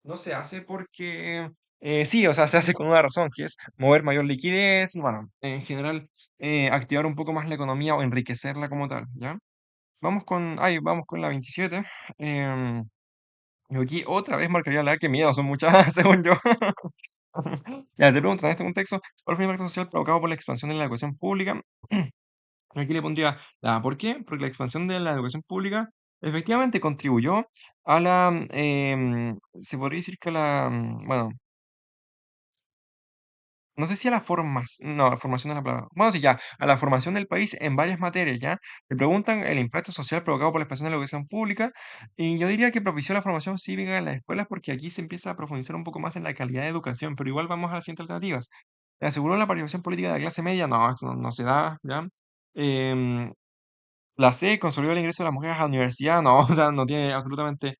[SPEAKER 1] no se hace porque, sí, o sea, se hace con una razón, que es mover mayor liquidez y, bueno, en general, activar un poco más la economía o enriquecerla como tal, ¿ya? Vamos con la 27. em, yo aquí otra vez marcaría la A, que miedo, son muchas, según yo. Ya, te preguntan en este contexto, ¿cuál fue el impacto social provocado por la expansión de la educación pública? Aquí le pondría la A. ¿Por qué? Porque la expansión de la educación pública efectivamente contribuyó a se podría decir que bueno, no sé si a no, la formación de la palabra. Bueno, sí, ya, a la formación del país en varias materias, ¿ya? Le preguntan el impacto social provocado por la expansión de la educación pública, y yo diría que propició la formación cívica en las escuelas porque aquí se empieza a profundizar un poco más en la calidad de educación, pero igual vamos a las siguientes alternativas. ¿Aseguró la participación política de la clase media? No, esto no se da, ¿ya? Em, la C, consolidó el ingreso de las mujeres a la universidad, no, o sea, no tiene absolutamente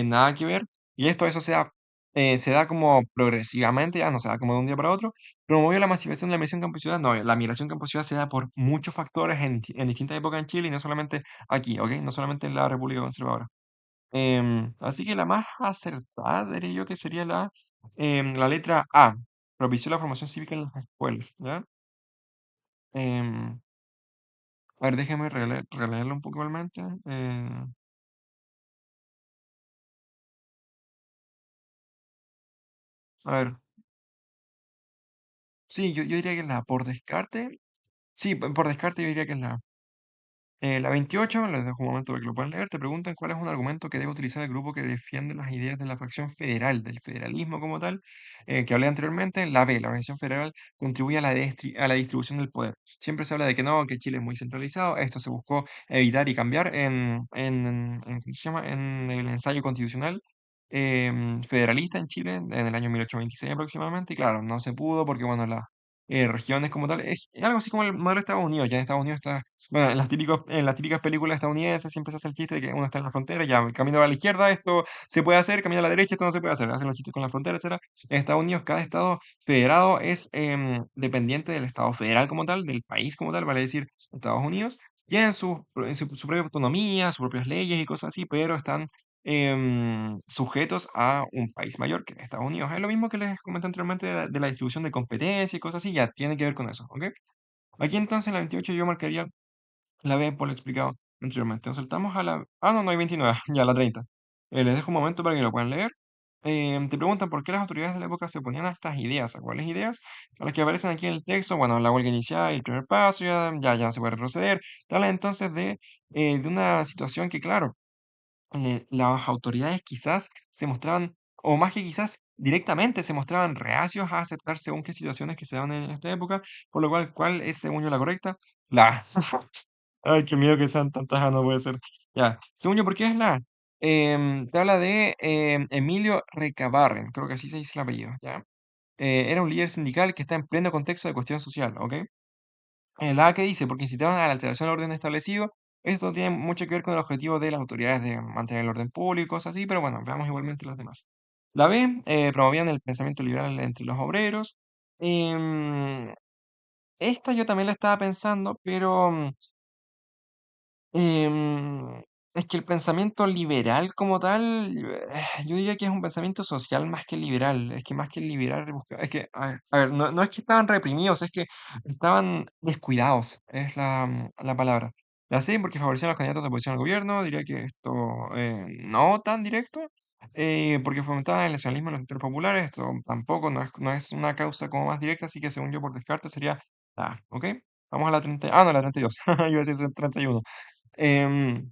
[SPEAKER 1] nada que ver, y eso se da se da como progresivamente, ya no se da como de un día para otro. Promovió la masificación de la migración campo-ciudad. No, la migración campo-ciudad se da por muchos factores en distintas épocas en Chile y no solamente aquí, ¿ok? No solamente en la República Conservadora. Así que la más acertada, diría yo, que sería la letra A. Propició la formación cívica en las escuelas, ¿ya? Em, a ver, déjeme releerlo un poco igualmente. A ver, sí, yo diría que es la A. Por descarte, sí, por descarte yo diría que es la A. La 28, les dejo un momento para que lo puedan leer, te preguntan cuál es un argumento que debe utilizar el grupo que defiende las ideas de la facción federal, del federalismo como tal, que hablé anteriormente. La B, la organización federal contribuye a a la distribución del poder. Siempre se habla de que no, que Chile es muy centralizado. Esto se buscó evitar y cambiar ¿cómo se llama? En el ensayo constitucional federalista en Chile en el año 1826 aproximadamente. Y claro, no se pudo porque, bueno, las regiones como tal, es algo así como el modelo de Estados Unidos. Ya en Estados Unidos está bueno, en las típicas películas estadounidenses siempre se hace el chiste de que uno está en la frontera, ya camino a la izquierda, esto se puede hacer, camino a la derecha, esto no se puede hacer, hacen los chistes con la frontera, etcétera. En Estados Unidos, cada estado federado es dependiente del estado federal como tal, del país como tal, vale decir, Estados Unidos, tienen su propia autonomía, sus propias leyes y cosas así, pero están sujetos a un país mayor que Estados Unidos. Es lo mismo que les comenté anteriormente de la distribución de competencia y cosas así, ya tiene que ver con eso, ¿ok? Aquí entonces en la 28 yo marcaría la B por lo explicado anteriormente. Nos saltamos a la... Ah, no, no hay 29, ya la 30. Les dejo un momento para que lo puedan leer. Te preguntan por qué las autoridades de la época se oponían a estas ideas. ¿A cuáles ideas? A las que aparecen aquí en el texto. Bueno, la huelga inicial y el primer paso, ya no se puede retroceder. Te habla entonces de una situación que, claro, las autoridades quizás se mostraban, o más que quizás directamente se mostraban reacios a aceptar según qué situaciones que se dan en esta época, por lo cual, ¿cuál es según yo la correcta? La Ay, qué miedo que sean tantas A, no puede ser. Ya, según yo, ¿por qué es la A? Te habla de Emilio Recabarren, creo que así se dice el apellido, ¿ya? Era un líder sindical que está en pleno contexto de cuestión social, ¿ok? La A que dice, porque incitaban a la alteración del orden establecido, esto tiene mucho que ver con el objetivo de las autoridades de mantener el orden público y cosas así, pero bueno, veamos igualmente las demás. La B, promovían el pensamiento liberal entre los obreros. Em, esta yo también la estaba pensando, pero Em, es que el pensamiento liberal como tal, yo diría que es un pensamiento social más que liberal. Es que más que liberal, es que, a ver, no es que estaban reprimidos, es que estaban descuidados, es la palabra. La C, porque favorecían a los candidatos de oposición al gobierno, diría que esto no tan directo, porque fomentaban el nacionalismo en los sectores populares, esto tampoco no es una causa como más directa, así que según yo por descarte sería la A, ¿ok? Vamos a la 30, no, la 32, iba a decir 31. Em,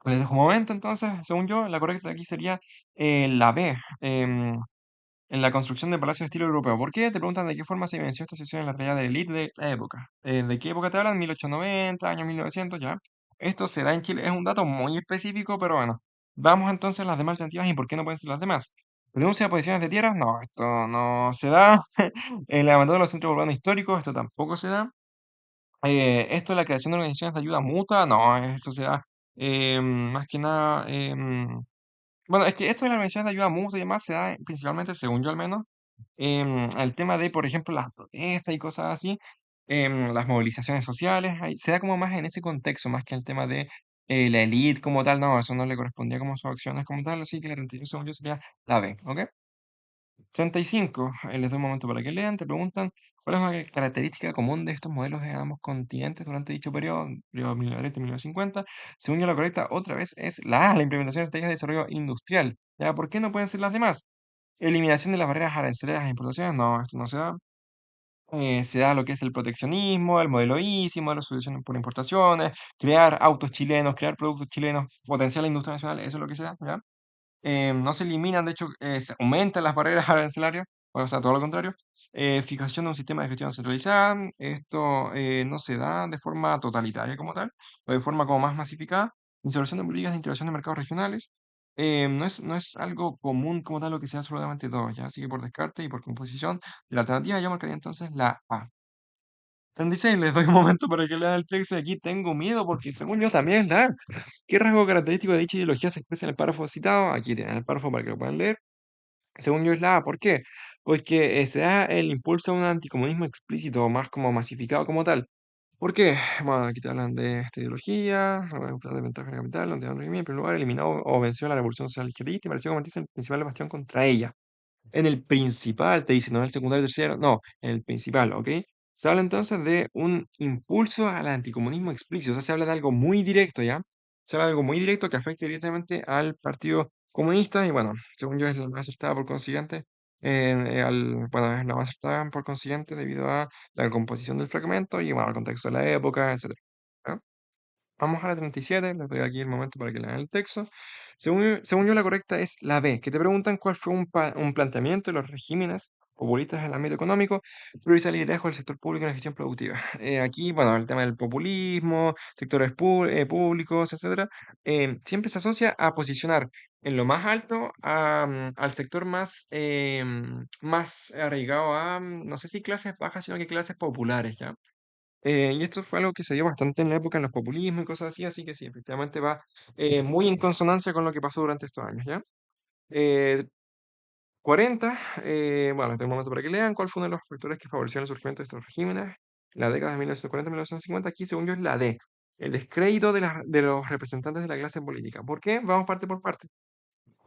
[SPEAKER 1] Les dejo un momento, entonces, según yo, la correcta aquí sería la B, en la construcción de palacios de estilo europeo. ¿Por qué? Te preguntan de qué forma se vivenció esta situación en la realidad de la élite de la época. ¿De qué época te hablan? 1890, año 1900, ya. Esto se da en Chile, es un dato muy específico, pero bueno. Vamos entonces a las demás alternativas y por qué no pueden ser las demás. ¿Renuncia a posiciones de tierras? No, esto no se da. El abandono de los centros urbanos históricos, esto tampoco se da. Esto de la creación de organizaciones de ayuda mutua, no, eso se da más que nada. Bueno, es que esto de las organizaciones de ayuda mutua y demás se da principalmente, según yo al menos, al tema de, por ejemplo, las protestas y cosas así, las movilizaciones sociales, se da como más en ese contexto, más que el tema de la élite como tal, no, eso no le correspondía como sus acciones como tal, así que la 31 según yo sería la B, ¿ok? 35, les doy un momento para que lean, te preguntan cuál es una característica común de estos modelos de ambos continentes durante dicho periodo, periodo 1930-1950. Según yo, la correcta otra vez es la A, la implementación de estrategias de desarrollo industrial. ¿Ya? ¿Por qué no pueden ser las demás? Eliminación de las barreras arancelarias a importaciones, no, esto no se da. Se da lo que es el proteccionismo, el modelo ICI, modelo de soluciones por importaciones, crear autos chilenos, crear productos chilenos, potenciar la industria nacional, eso es lo que se da, ¿ya? No se eliminan, de hecho, se aumentan las barreras arancelarias, o sea, todo lo contrario. Fijación de un sistema de gestión centralizada, esto no se da de forma totalitaria como tal, o de forma como más masificada. Instauración de políticas de integración de mercados regionales. No es algo común como tal lo que sea absolutamente todo, ¿ya? Así que por descarte y por composición de la alternativa yo marcaría entonces la A. 36, les doy un momento para que lean el texto y aquí tengo miedo porque según yo también es la A. ¿Qué rasgo característico de dicha ideología se expresa en el párrafo citado? Aquí tienen el párrafo para que lo puedan leer. Según yo es la A. ¿Por qué? Porque se da el impulso a un anticomunismo explícito, más como masificado como tal. ¿Por qué? Bueno, aquí te hablan de esta ideología, un plan de ventaja en la capital, donde en primer lugar eliminó o venció a la revolución social izquierdista y pareció convertirse en el principal bastión contra ella. En el principal, te dice, no en el secundario tercero, no, en el principal, ¿ok? Se habla entonces de un impulso al anticomunismo explícito, o sea, se habla de algo muy directo, ¿ya? Se habla de algo muy directo que afecta directamente al Partido Comunista y bueno, según yo es la más acertada por consiguiente, bueno, es la más acertada por consiguiente debido a la composición del fragmento y bueno, al contexto de la época, etcétera. ¿Ya? Vamos a la 37, les doy aquí el momento para que lean el texto. Según yo, la correcta es la B, que te preguntan cuál fue un planteamiento de los regímenes populistas en el ámbito económico, priorizar el liderazgo del sector público en la gestión productiva. Aquí, bueno, el tema del populismo, sectores públicos, etcétera, siempre se asocia a posicionar en lo más alto al sector más arraigado a, no sé si clases bajas, sino que clases populares, ¿ya? Y esto fue algo que se dio bastante en la época en los populismos y cosas así que sí, efectivamente va muy en consonancia con lo que pasó durante estos años, ¿ya? Eh, 40, bueno, este es el momento para que lean cuál fue uno de los factores que favorecieron el surgimiento de estos regímenes. La década de 1940-1950, aquí según yo es la D, el descrédito de los representantes de la clase política. ¿Por qué? Vamos parte por parte.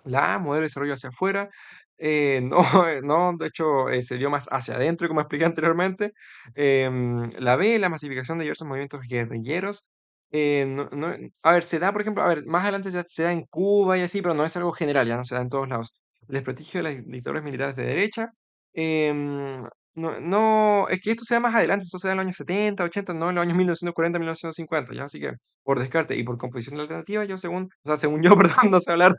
[SPEAKER 1] La A, modelo de desarrollo hacia afuera. No, no, de hecho, se dio más hacia adentro, como expliqué anteriormente. La B, la masificación de diversos movimientos guerrilleros. A ver, se da, por ejemplo, a ver, más adelante se da en Cuba y así, pero no es algo general, ya no se da en todos lados. El desprestigio de las dictaduras militares de derecha. em, no, es que esto se da más adelante, esto se da en los años 70, 80, no en los años 1940, 1950, ya, así que por descarte y por composición de alternativa, yo o sea, según yo, perdón, no sé hablar.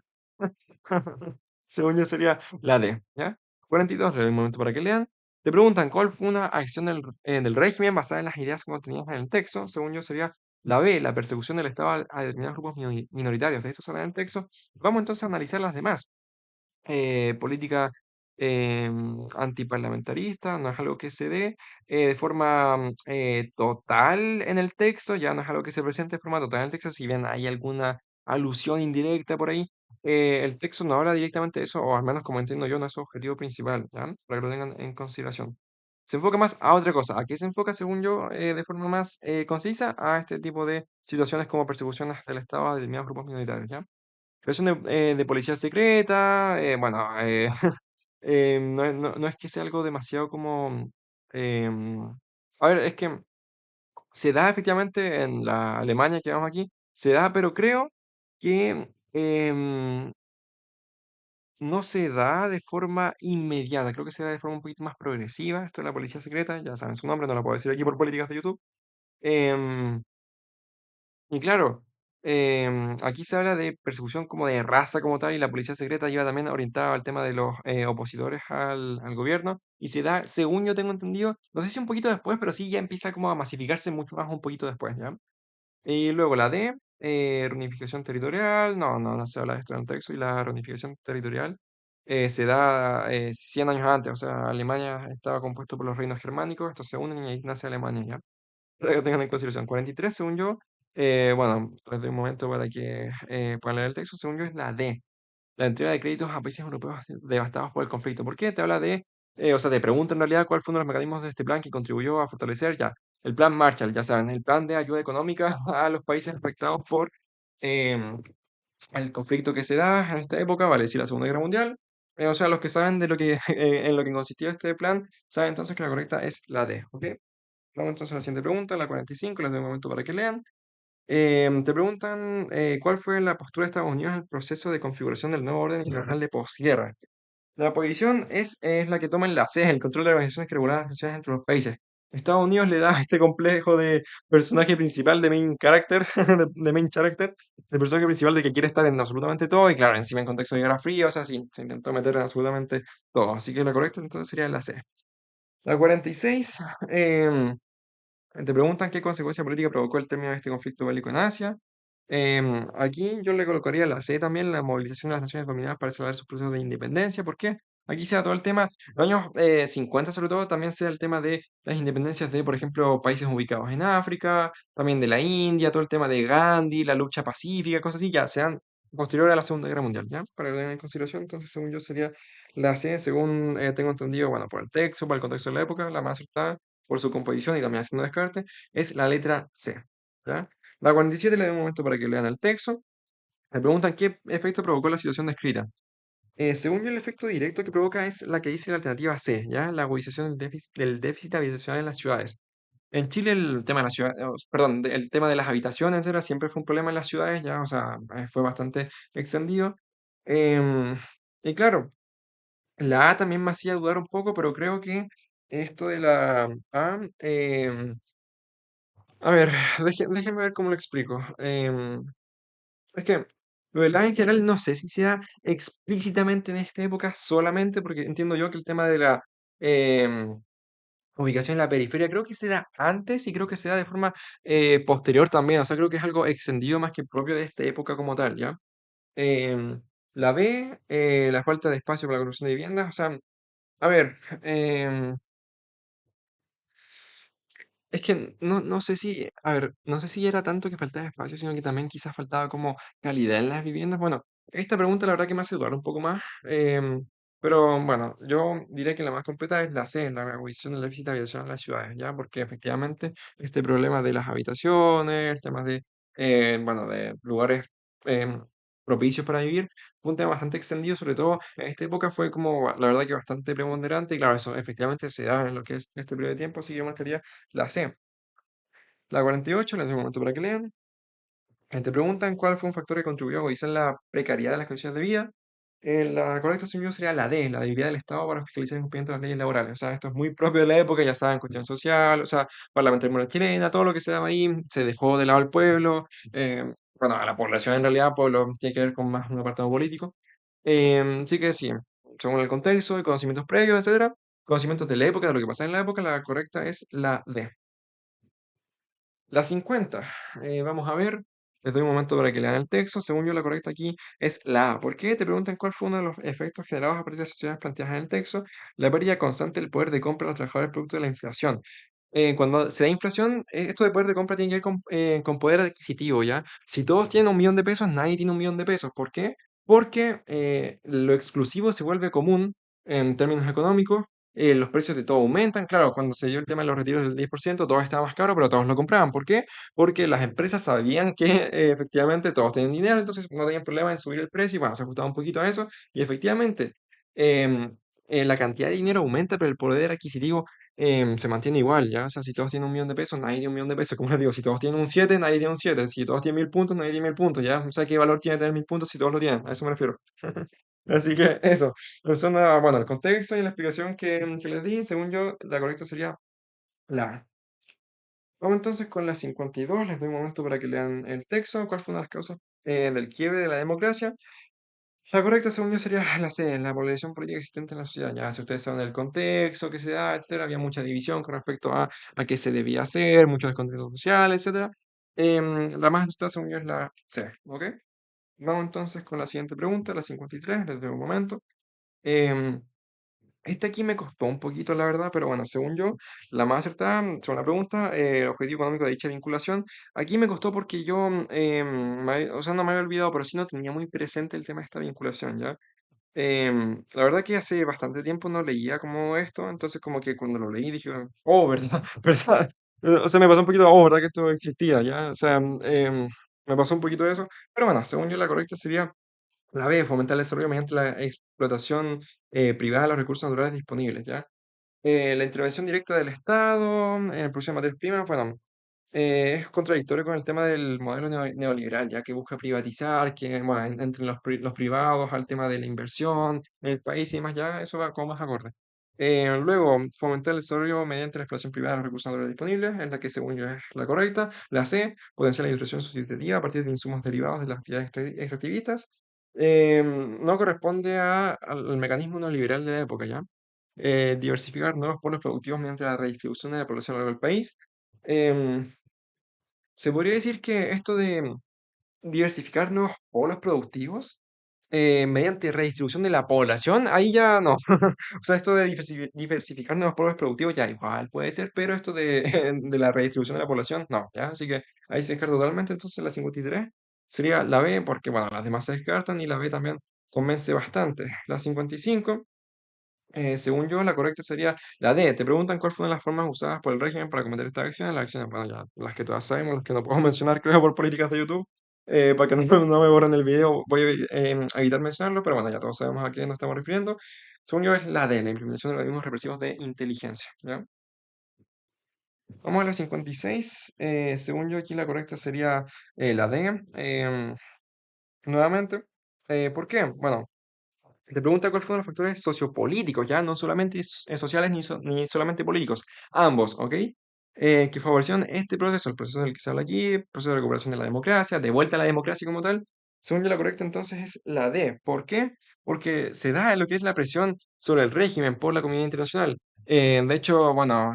[SPEAKER 1] Según yo sería la D, ¿ya? 42, le doy un momento para que lean. Le preguntan cuál fue una acción del régimen basada en las ideas contenidas en el texto. Según yo sería la B, la persecución del Estado a determinados grupos minoritarios. De esto sale en el texto. Vamos entonces a analizar las demás política antiparlamentarista, no es algo que se dé de forma total en el texto, ya no es algo que se presente de forma total en el texto, si bien hay alguna alusión indirecta por ahí, el texto no habla directamente de eso, o al menos como entiendo yo, no es su objetivo principal, ¿ya? Para que lo tengan en consideración. Se enfoca más a otra cosa. ¿A qué se enfoca, según yo, de forma más concisa? A este tipo de situaciones como persecuciones del Estado a determinados grupos minoritarios, ¿ya? Creación de policía secreta, bueno, no es que sea algo demasiado como... em, a ver, es que se da efectivamente en la Alemania que vemos aquí, se da, pero creo que no se da de forma inmediata, creo que se da de forma un poquito más progresiva. Esto es la policía secreta, ya saben su nombre, no lo puedo decir aquí por políticas de YouTube. Em, Y claro, aquí se habla de persecución como de raza como tal, y la policía secreta iba también orientada al tema de los opositores al gobierno, y se da, según yo tengo entendido, no sé si un poquito después, pero sí ya empieza como a masificarse mucho más un poquito después, ¿ya? Y luego la D, reunificación territorial, no se habla de esto en el texto, y la reunificación territorial se da 100 años antes, o sea, Alemania estaba compuesto por los reinos germánicos, estos se unen y ahí nace Alemania, ¿ya? Para que tengan en consideración. 43, según yo, bueno, les doy un momento para que puedan leer el texto. Según yo, es la D, la entrega de créditos a países europeos devastados por el conflicto. ¿Por qué? Te habla o sea, te pregunta en realidad cuál fue uno de los mecanismos de este plan que contribuyó a fortalecer ya el plan Marshall, ya saben, el plan de ayuda económica a los países afectados por em, el conflicto que se da en esta época, vale decir, la Segunda Guerra Mundial. O sea, los que saben de lo que, en lo que consistía este plan, saben entonces que la correcta es la D, ¿ok? Vamos entonces a la siguiente pregunta, la 45, les doy un momento para que lean. Te preguntan cuál fue la postura de Estados Unidos en el proceso de configuración del nuevo orden internacional de posguerra. La posición es la que toma en la C, el control de las organizaciones que regulan las relaciones entre los países. Estados Unidos le da este complejo de personaje principal, de main character, de main character, de personaje principal de que quiere estar en absolutamente todo, y claro, encima en contexto de Guerra Fría, o sea, sí, se intentó meter en absolutamente todo. Así que la correcta entonces sería la C. La 46, te preguntan qué consecuencia política provocó el término de este conflicto bélico en Asia. Aquí yo le colocaría la C también, la movilización de las naciones dominadas para acelerar sus procesos de independencia. ¿Por qué? Aquí se da todo el tema, los años 50 sobre todo, también se da el tema de las independencias de, por ejemplo, países ubicados en África, también de la India, todo el tema de Gandhi, la lucha pacífica, cosas así, ya se dan posterior a la Segunda Guerra Mundial, ¿ya? Para que lo tengan en consideración, entonces según yo sería la C, según tengo entendido, bueno, por el texto, por el contexto de la época, la más acertada, por su composición y también haciendo descarte, es la letra C, ¿ya? La 47 le doy un momento para que lean el texto. Me preguntan qué efecto provocó la situación descrita. Según yo, el efecto directo que provoca es la que dice la alternativa C, ¿ya? La agudización del déficit habitacional en las ciudades. En Chile el tema de la ciudad, perdón, el tema de las habitaciones, etcétera, siempre fue un problema en las ciudades, ya, o sea, fue bastante extendido. Em, y claro, la A también me hacía dudar un poco, pero creo que esto de la A, a ver, déjenme ver cómo lo explico. Es que lo del A en general no sé si sea explícitamente en esta época solamente porque entiendo yo que el tema de la em, ubicación en la periferia creo que se da antes y creo que se da de forma posterior también, o sea, creo que es algo extendido más que propio de esta época como tal, ¿ya? Em, la B, la falta de espacio para la construcción de viviendas, o sea, a ver, em, es que no sé si, a ver, no sé si era tanto que faltaba espacio, sino que también quizás faltaba como calidad en las viviendas. Bueno, esta pregunta la verdad que me hace dudar un poco más, pero bueno, yo diré que la más completa es la C, la agudización del déficit habitacional en las ciudades, ¿ya? Porque efectivamente este problema de las habitaciones, temas de, bueno, de lugares em, propicios para vivir, fue un tema bastante extendido, sobre todo en esta época fue como, la verdad que bastante preponderante, y claro, eso efectivamente se da en lo que es este periodo de tiempo, así que yo marcaría la C. La 48, les doy un momento para que lean. Te preguntan cuál fue un factor que contribuyó a agudizar la precariedad de las condiciones de vida. La correcta, según yo, sería la D, la debilidad del Estado para fiscalizar el cumplimiento de las leyes laborales. O sea, esto es muy propio de la época, ya saben, cuestión social, o sea, parlamentarismo moral chilena, todo lo que se daba ahí, se dejó de lado al pueblo, bueno, a la población en realidad, pueblo tiene que ver con más un apartado político. Sí que sí, según el contexto y conocimientos previos, etcétera, conocimientos de la época, de lo que pasaba en la época, la correcta es la D. La 50, vamos a ver, les doy un momento para que lean el texto. Según yo, la correcta aquí es la A. ¿Por qué? Te preguntan cuál fue uno de los efectos generados a partir de las situaciones planteadas en el texto. La pérdida constante del poder de compra de los trabajadores producto de la inflación. Cuando se da inflación, esto de poder de compra tiene que ver con poder adquisitivo, ¿ya? Si todos tienen 1 millón de pesos, nadie tiene 1 millón de pesos. ¿Por qué? Porque lo exclusivo se vuelve común en términos económicos, los precios de todo aumentan. Claro, cuando se dio el tema de los retiros del 10%, todo estaba más caro, pero todos lo compraban. ¿Por qué? Porque las empresas sabían que efectivamente todos tenían dinero, entonces no tenían problema en subir el precio y bueno, se ajustaba un poquito a eso. Y efectivamente, em, la cantidad de dinero aumenta, pero el poder adquisitivo se mantiene igual, ¿ya? O sea, si todos tienen 1 millón de pesos, nadie tiene 1 millón de pesos. Como les digo, si todos tienen un 7, nadie tiene un 7. Si todos tienen 1000 puntos, nadie tiene 1000 puntos, ¿ya? O sea, ¿qué valor tiene tener 1000 puntos si todos lo tienen? A eso me refiero. Así que eso. Eso nada, bueno, el contexto y la explicación que les di, según yo, la correcta sería la A. Vamos entonces con la 52, les doy un momento para que lean el texto. ¿Cuál fue una de las causas del quiebre de la democracia? La correcta, según yo, sería la C, la polarización política existente en la sociedad. Ya, si ustedes saben el contexto que se da, etcétera, había mucha división con respecto a qué se debía hacer, mucho descontento social, etcétera. La más justa, según yo, es la C, ¿ok? Vamos entonces con la siguiente pregunta, la 53, les doy un momento. Em, Esta aquí me costó un poquito, la verdad, pero bueno, según yo, la más acertada, según la pregunta, el objetivo económico de dicha vinculación, aquí me costó porque yo, o sea, no me había olvidado, pero sí no tenía muy presente el tema de esta vinculación, ¿ya? La verdad que hace bastante tiempo no leía como esto, entonces como que cuando lo leí dije, oh, ¿verdad? ¿Verdad? O sea, me pasó un poquito, oh, ¿verdad que esto existía, ya? O sea, me pasó un poquito de eso, pero bueno, según yo la correcta sería la B, fomentar el desarrollo mediante la explotación privada de los recursos naturales disponibles, ¿ya? La intervención directa del Estado en el producción de materias primas, bueno, es contradictorio con el tema del modelo neoliberal, ya que busca privatizar, que bueno, entre los privados al tema de la inversión en el país y demás, ya eso va como más acorde. Luego, fomentar el desarrollo mediante la explotación privada de los recursos naturales disponibles, es la que según yo es la correcta. La C, potenciar la distribución sustitutiva a partir de insumos derivados de las actividades extractivistas. No corresponde al mecanismo neoliberal de la época, ¿ya? Diversificar nuevos polos productivos mediante la redistribución de la población a lo largo del país. Em, Se podría decir que esto de diversificar nuevos polos productivos mediante redistribución de la población, ahí ya no. O sea, esto de diversificar nuevos polos productivos ya igual puede ser, pero esto de, de la redistribución de la población, no, ya. Así que ahí se descarta totalmente entonces la 53. sería la B, porque bueno, las demás se descartan y la B también convence bastante. La 55, según yo, la correcta sería la D. Te preguntan cuáles fueron las formas usadas por el régimen para cometer estas acciones. Las acciones, bueno, ya las que todas sabemos, las que no puedo mencionar, creo, por políticas de YouTube, para que no, no me borren el video, voy a evitar mencionarlo, pero bueno, ya todos sabemos a qué nos estamos refiriendo. Según yo, es la D, la implementación de organismos represivos de inteligencia, ¿ya? Vamos a la 56. Según yo, aquí la correcta sería la D. Nuevamente, ¿por qué? Bueno, te pregunta cuáles fueron los factores sociopolíticos, ya no solamente sociales ni solamente políticos, ambos, ¿ok? Que favorecieron este proceso, el proceso del que se habla aquí, el proceso de recuperación de la democracia, de vuelta a la democracia como tal. Según yo, la correcta entonces es la D. ¿Por qué? Porque se da lo que es la presión sobre el régimen por la comunidad internacional. De hecho, bueno,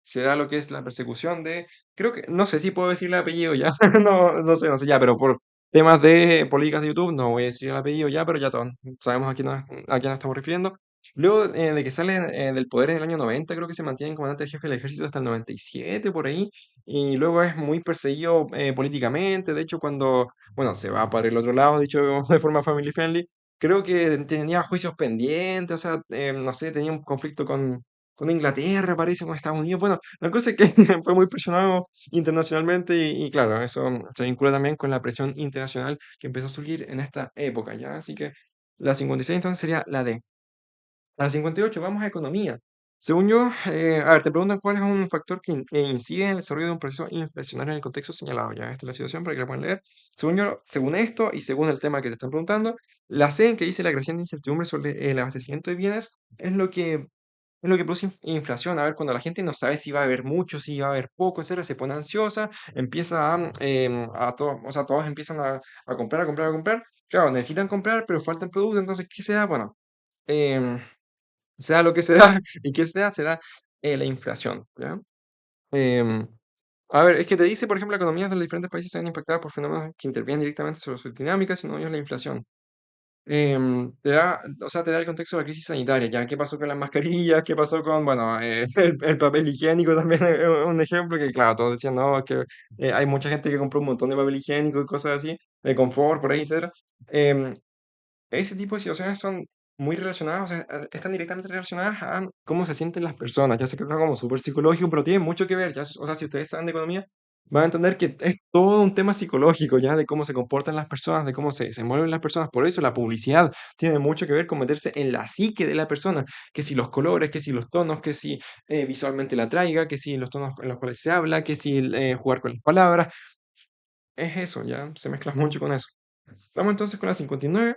[SPEAKER 1] se da lo que es la persecución de, creo que, no sé si puedo decir el apellido ya, no sé ya, pero por temas de políticas de YouTube, no voy a decir el apellido ya, pero ya todos sabemos a quién nos estamos refiriendo. Luego de que sale del poder en el año 90, creo que se mantiene en comandante jefe del ejército hasta el 97, por ahí, y luego es muy perseguido políticamente. De hecho, cuando, bueno, se va para el otro lado, dicho de forma family friendly, creo que tenía juicios pendientes, o sea, no sé, tenía un conflicto con Inglaterra, parece, con Estados Unidos. Bueno, la cosa es que fue muy presionado internacionalmente y claro, eso se vincula también con la presión internacional que empezó a surgir en esta época, ¿ya? Así que la 56 entonces sería la D. A la 58 vamos a economía. Según yo, a ver, te preguntan cuál es un factor que incide en el desarrollo de un proceso inflacionario en el contexto señalado. Ya, esta es la situación para que la puedan leer. Según yo, según esto y según el tema que te están preguntando, la C, en que dice la creciente incertidumbre sobre el abastecimiento de bienes, es lo que produce inflación. A ver, cuando la gente no sabe si va a haber mucho, si va a haber poco, etcétera, se pone ansiosa, empieza o sea, todos empiezan a comprar, a comprar, a comprar. Claro, necesitan comprar, pero faltan productos, entonces, ¿qué se da? Bueno, em, se da lo que se da, ¿y qué se da? Se da la inflación, ¿ya? Em, a ver, es que te dice, por ejemplo, economías de los diferentes países se ven impactadas por fenómenos que intervienen directamente sobre sus dinámicas, y no es la inflación. O sea, te da el contexto de la crisis sanitaria, ya qué pasó con las mascarillas, qué pasó con, bueno, el papel higiénico también es un ejemplo que, claro, todos decían, no, es que hay mucha gente que compró un montón de papel higiénico y cosas así, de confort, por ahí, etcétera. Em, Ese tipo de situaciones son muy relacionadas, o sea, están directamente relacionadas a cómo se sienten las personas. Ya sé que es algo como súper psicológico, pero tiene mucho que ver. Ya, o sea, si ustedes saben de economía, van a entender que es todo un tema psicológico, ya de cómo se comportan las personas, de cómo se mueven las personas. Por eso la publicidad tiene mucho que ver con meterse en la psique de la persona, que si los colores, que si los tonos, que si visualmente la traiga, que si los tonos en los cuales se habla, que si jugar con las palabras. Es eso, ya se mezcla mucho con eso. Vamos entonces con la 59.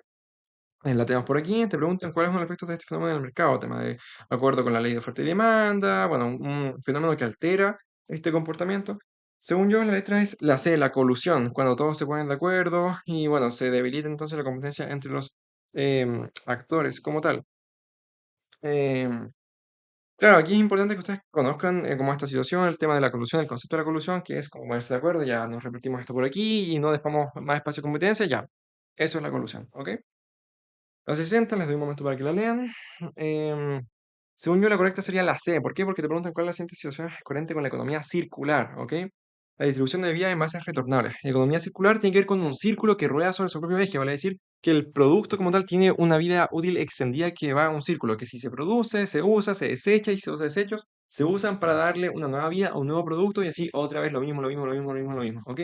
[SPEAKER 1] La tenemos por aquí, te preguntan cuáles son los efectos de este fenómeno en el mercado, tema de acuerdo con la ley de oferta y demanda, bueno, un fenómeno que altera este comportamiento. Según yo, la letra es la C, la colusión, cuando todos se ponen de acuerdo y bueno, se debilita entonces la competencia entre los actores como tal. Em, claro, aquí es importante que ustedes conozcan como esta situación, el tema de la colusión, el concepto de la colusión, que es como ponerse de acuerdo, ya nos repetimos esto por aquí y no dejamos más espacio de competencia, ya. Eso es la colusión, ¿ok? La 60, les doy un momento para que la lean. Em, Según yo, la correcta sería la C. ¿Por qué? Porque te preguntan cuál de las siguientes situaciones es coherente con la economía circular, ¿ok? La distribución de vida en bases retornables. La economía circular tiene que ver con un círculo que rueda sobre su propio eje, vale decir que el producto como tal tiene una vida útil extendida que va a un círculo, que si se produce, se usa, se desecha y si los desechos se usan para darle una nueva vida a un nuevo producto y así otra vez lo mismo, lo mismo, lo mismo, lo mismo, lo mismo, ¿ok?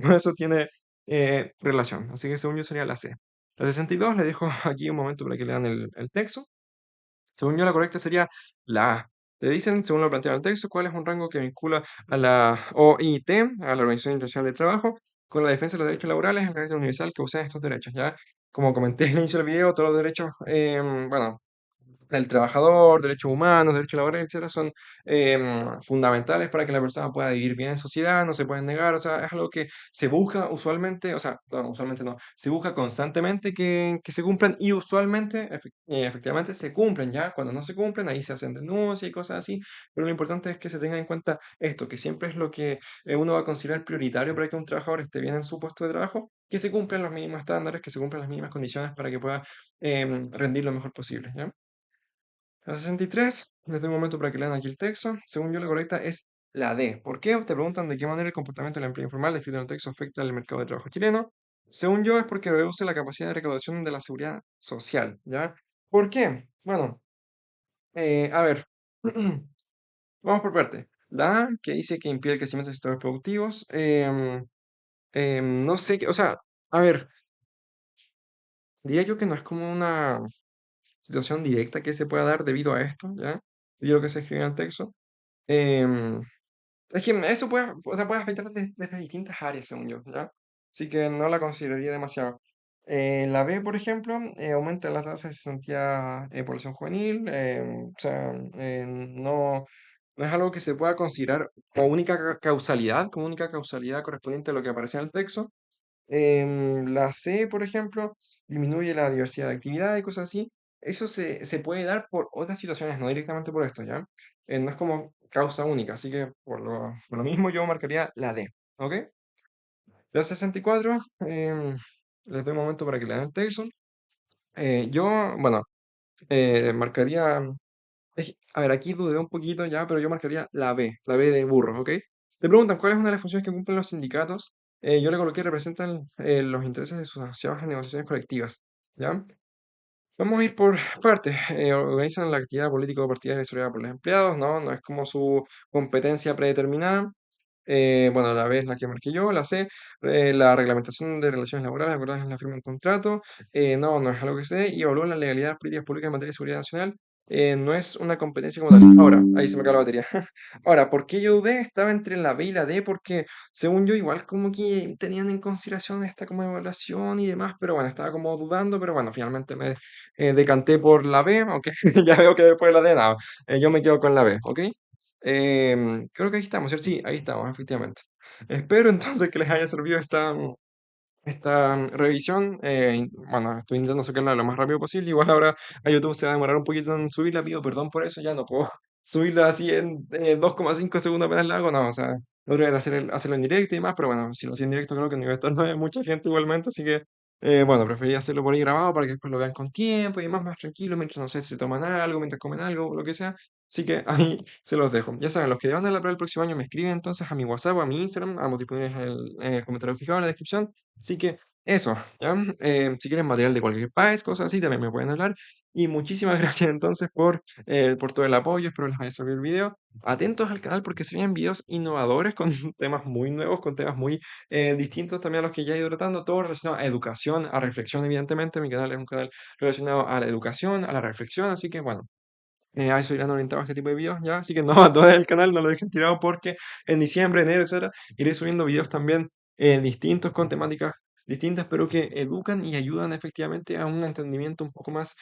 [SPEAKER 1] Con eso tiene relación. Así que según yo sería la C. La 62, le dejo aquí un momento para que lean el texto. Según yo, la correcta sería la A. Te dicen, según lo plantea el texto, cuál es un rango que vincula a la OIT, a la Organización Internacional del Trabajo, con la defensa de los derechos laborales en carácter universal que usan estos derechos. Ya, como comenté al inicio del video, todos los derechos, bueno, el trabajador, derechos humanos, derechos laborales, etcétera, son fundamentales para que la persona pueda vivir bien en sociedad, no se pueden negar, o sea, es algo que se busca usualmente, o sea, no, usualmente no, se busca constantemente que se cumplan y usualmente, efectivamente, se cumplen, ¿ya? Cuando no se cumplen, ahí se hacen denuncias y cosas así, pero lo importante es que se tenga en cuenta esto, que siempre es lo que uno va a considerar prioritario para que un trabajador esté bien en su puesto de trabajo, que se cumplan los mínimos estándares, que se cumplan las mínimas condiciones para que pueda rendir lo mejor posible, ¿ya? La 63, les doy un momento para que lean aquí el texto. Según yo, la correcta es la D. ¿Por qué? Te preguntan de qué manera el comportamiento del empleo informal descrito en el texto afecta al mercado de trabajo chileno. Según yo, es porque reduce la capacidad de recaudación de la seguridad social, ¿ya? ¿Por qué? Bueno, a ver, vamos por parte. La A, que dice que impide el crecimiento de sectores productivos. No sé, o sea, a ver, diría yo que no es como una situación directa que se pueda dar debido a esto, ¿ya? Debido a lo que se escribe en el texto. Em, es que eso puede, o sea, puede afectar desde distintas áreas, según yo, ¿ya? Así que no la consideraría demasiado. La B, por ejemplo, aumenta las tasas de cesantía en población juvenil. O sea, no es algo que se pueda considerar como única causalidad correspondiente a lo que aparece en el texto. La C, por ejemplo, disminuye la diversidad de actividades y cosas así. Eso se puede dar por otras situaciones, no directamente por esto, ¿ya? No es como causa única, así que por lo mismo yo marcaría la D, ¿ok? La 64, les doy un momento para que lean el texto. Bueno, marcaría a ver, aquí dudé un poquito ya, pero yo marcaría la B de burro, ¿ok? Te preguntan cuál es una de las funciones que cumplen los sindicatos. Yo le coloqué representan los intereses de sus asociados en negociaciones colectivas, ¿ya? Vamos a ir por partes. Organizan la actividad político-partidaria desarrollada por los empleados, ¿no? No es como su competencia predeterminada. Bueno, la B es la que marqué yo, la C, la reglamentación de relaciones laborales acordadas en la firma del contrato, no es algo que se dé, y evalúa la legalidad de las políticas públicas en materia de seguridad nacional, no es una competencia como tal. Ahora, ahí se me acaba la batería. Ahora, ¿por qué yo dudé? Estaba entre la B y la D, porque según yo, igual como que tenían en consideración esta como evaluación y demás, pero bueno, estaba como dudando, pero bueno, finalmente me decanté por la B, aunque ya veo que después de la D, nada, yo me quedo con la B, ¿ok? Creo que ahí estamos, ¿cierto? Sí, ahí estamos, efectivamente. Espero entonces que les haya servido esta revisión. Bueno, estoy intentando sacarla lo más rápido posible. Igual ahora a YouTube se va a demorar un poquito en subirla. Pido perdón por eso. Ya no puedo subirla así en 2,5 segundos apenas la hago. No, o sea, no debería hacerlo en directo y demás. Pero bueno, si lo hacía en directo, creo que no iba a estar no hay mucha gente igualmente. Así que, bueno, prefería hacerlo por ahí grabado para que después lo vean con tiempo y demás, más tranquilo, mientras no sé si se toman algo, mientras comen algo, lo que sea. Así que ahí se los dejo. Ya saben, los que van a la prueba el próximo año me escriben entonces a mi WhatsApp o a mi Instagram, ambos disponibles en el comentario fijado en la descripción. Así que eso, ¿ya? Si quieren material de cualquier país, cosas así, también me pueden hablar. Y muchísimas gracias entonces por todo el apoyo, espero les haya servido el video. Atentos al canal porque se vienen videos innovadores con temas muy nuevos, con temas muy distintos también a los que ya he ido tratando, todo relacionado a educación, a reflexión, evidentemente. Mi canal es un canal relacionado a la educación, a la reflexión, así que bueno. A eso irán orientados este tipo de videos, ¿ya? Así que no abandonen el canal, no lo dejen tirado porque en diciembre, enero, etcétera, iré subiendo videos también distintos con temáticas distintas, pero que educan y ayudan efectivamente a un entendimiento un poco más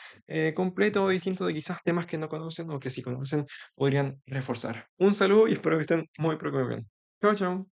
[SPEAKER 1] completo o distinto de quizás temas que no conocen o que si conocen podrían reforzar. Un saludo y espero que estén muy, pero muy bien. Chao, chao.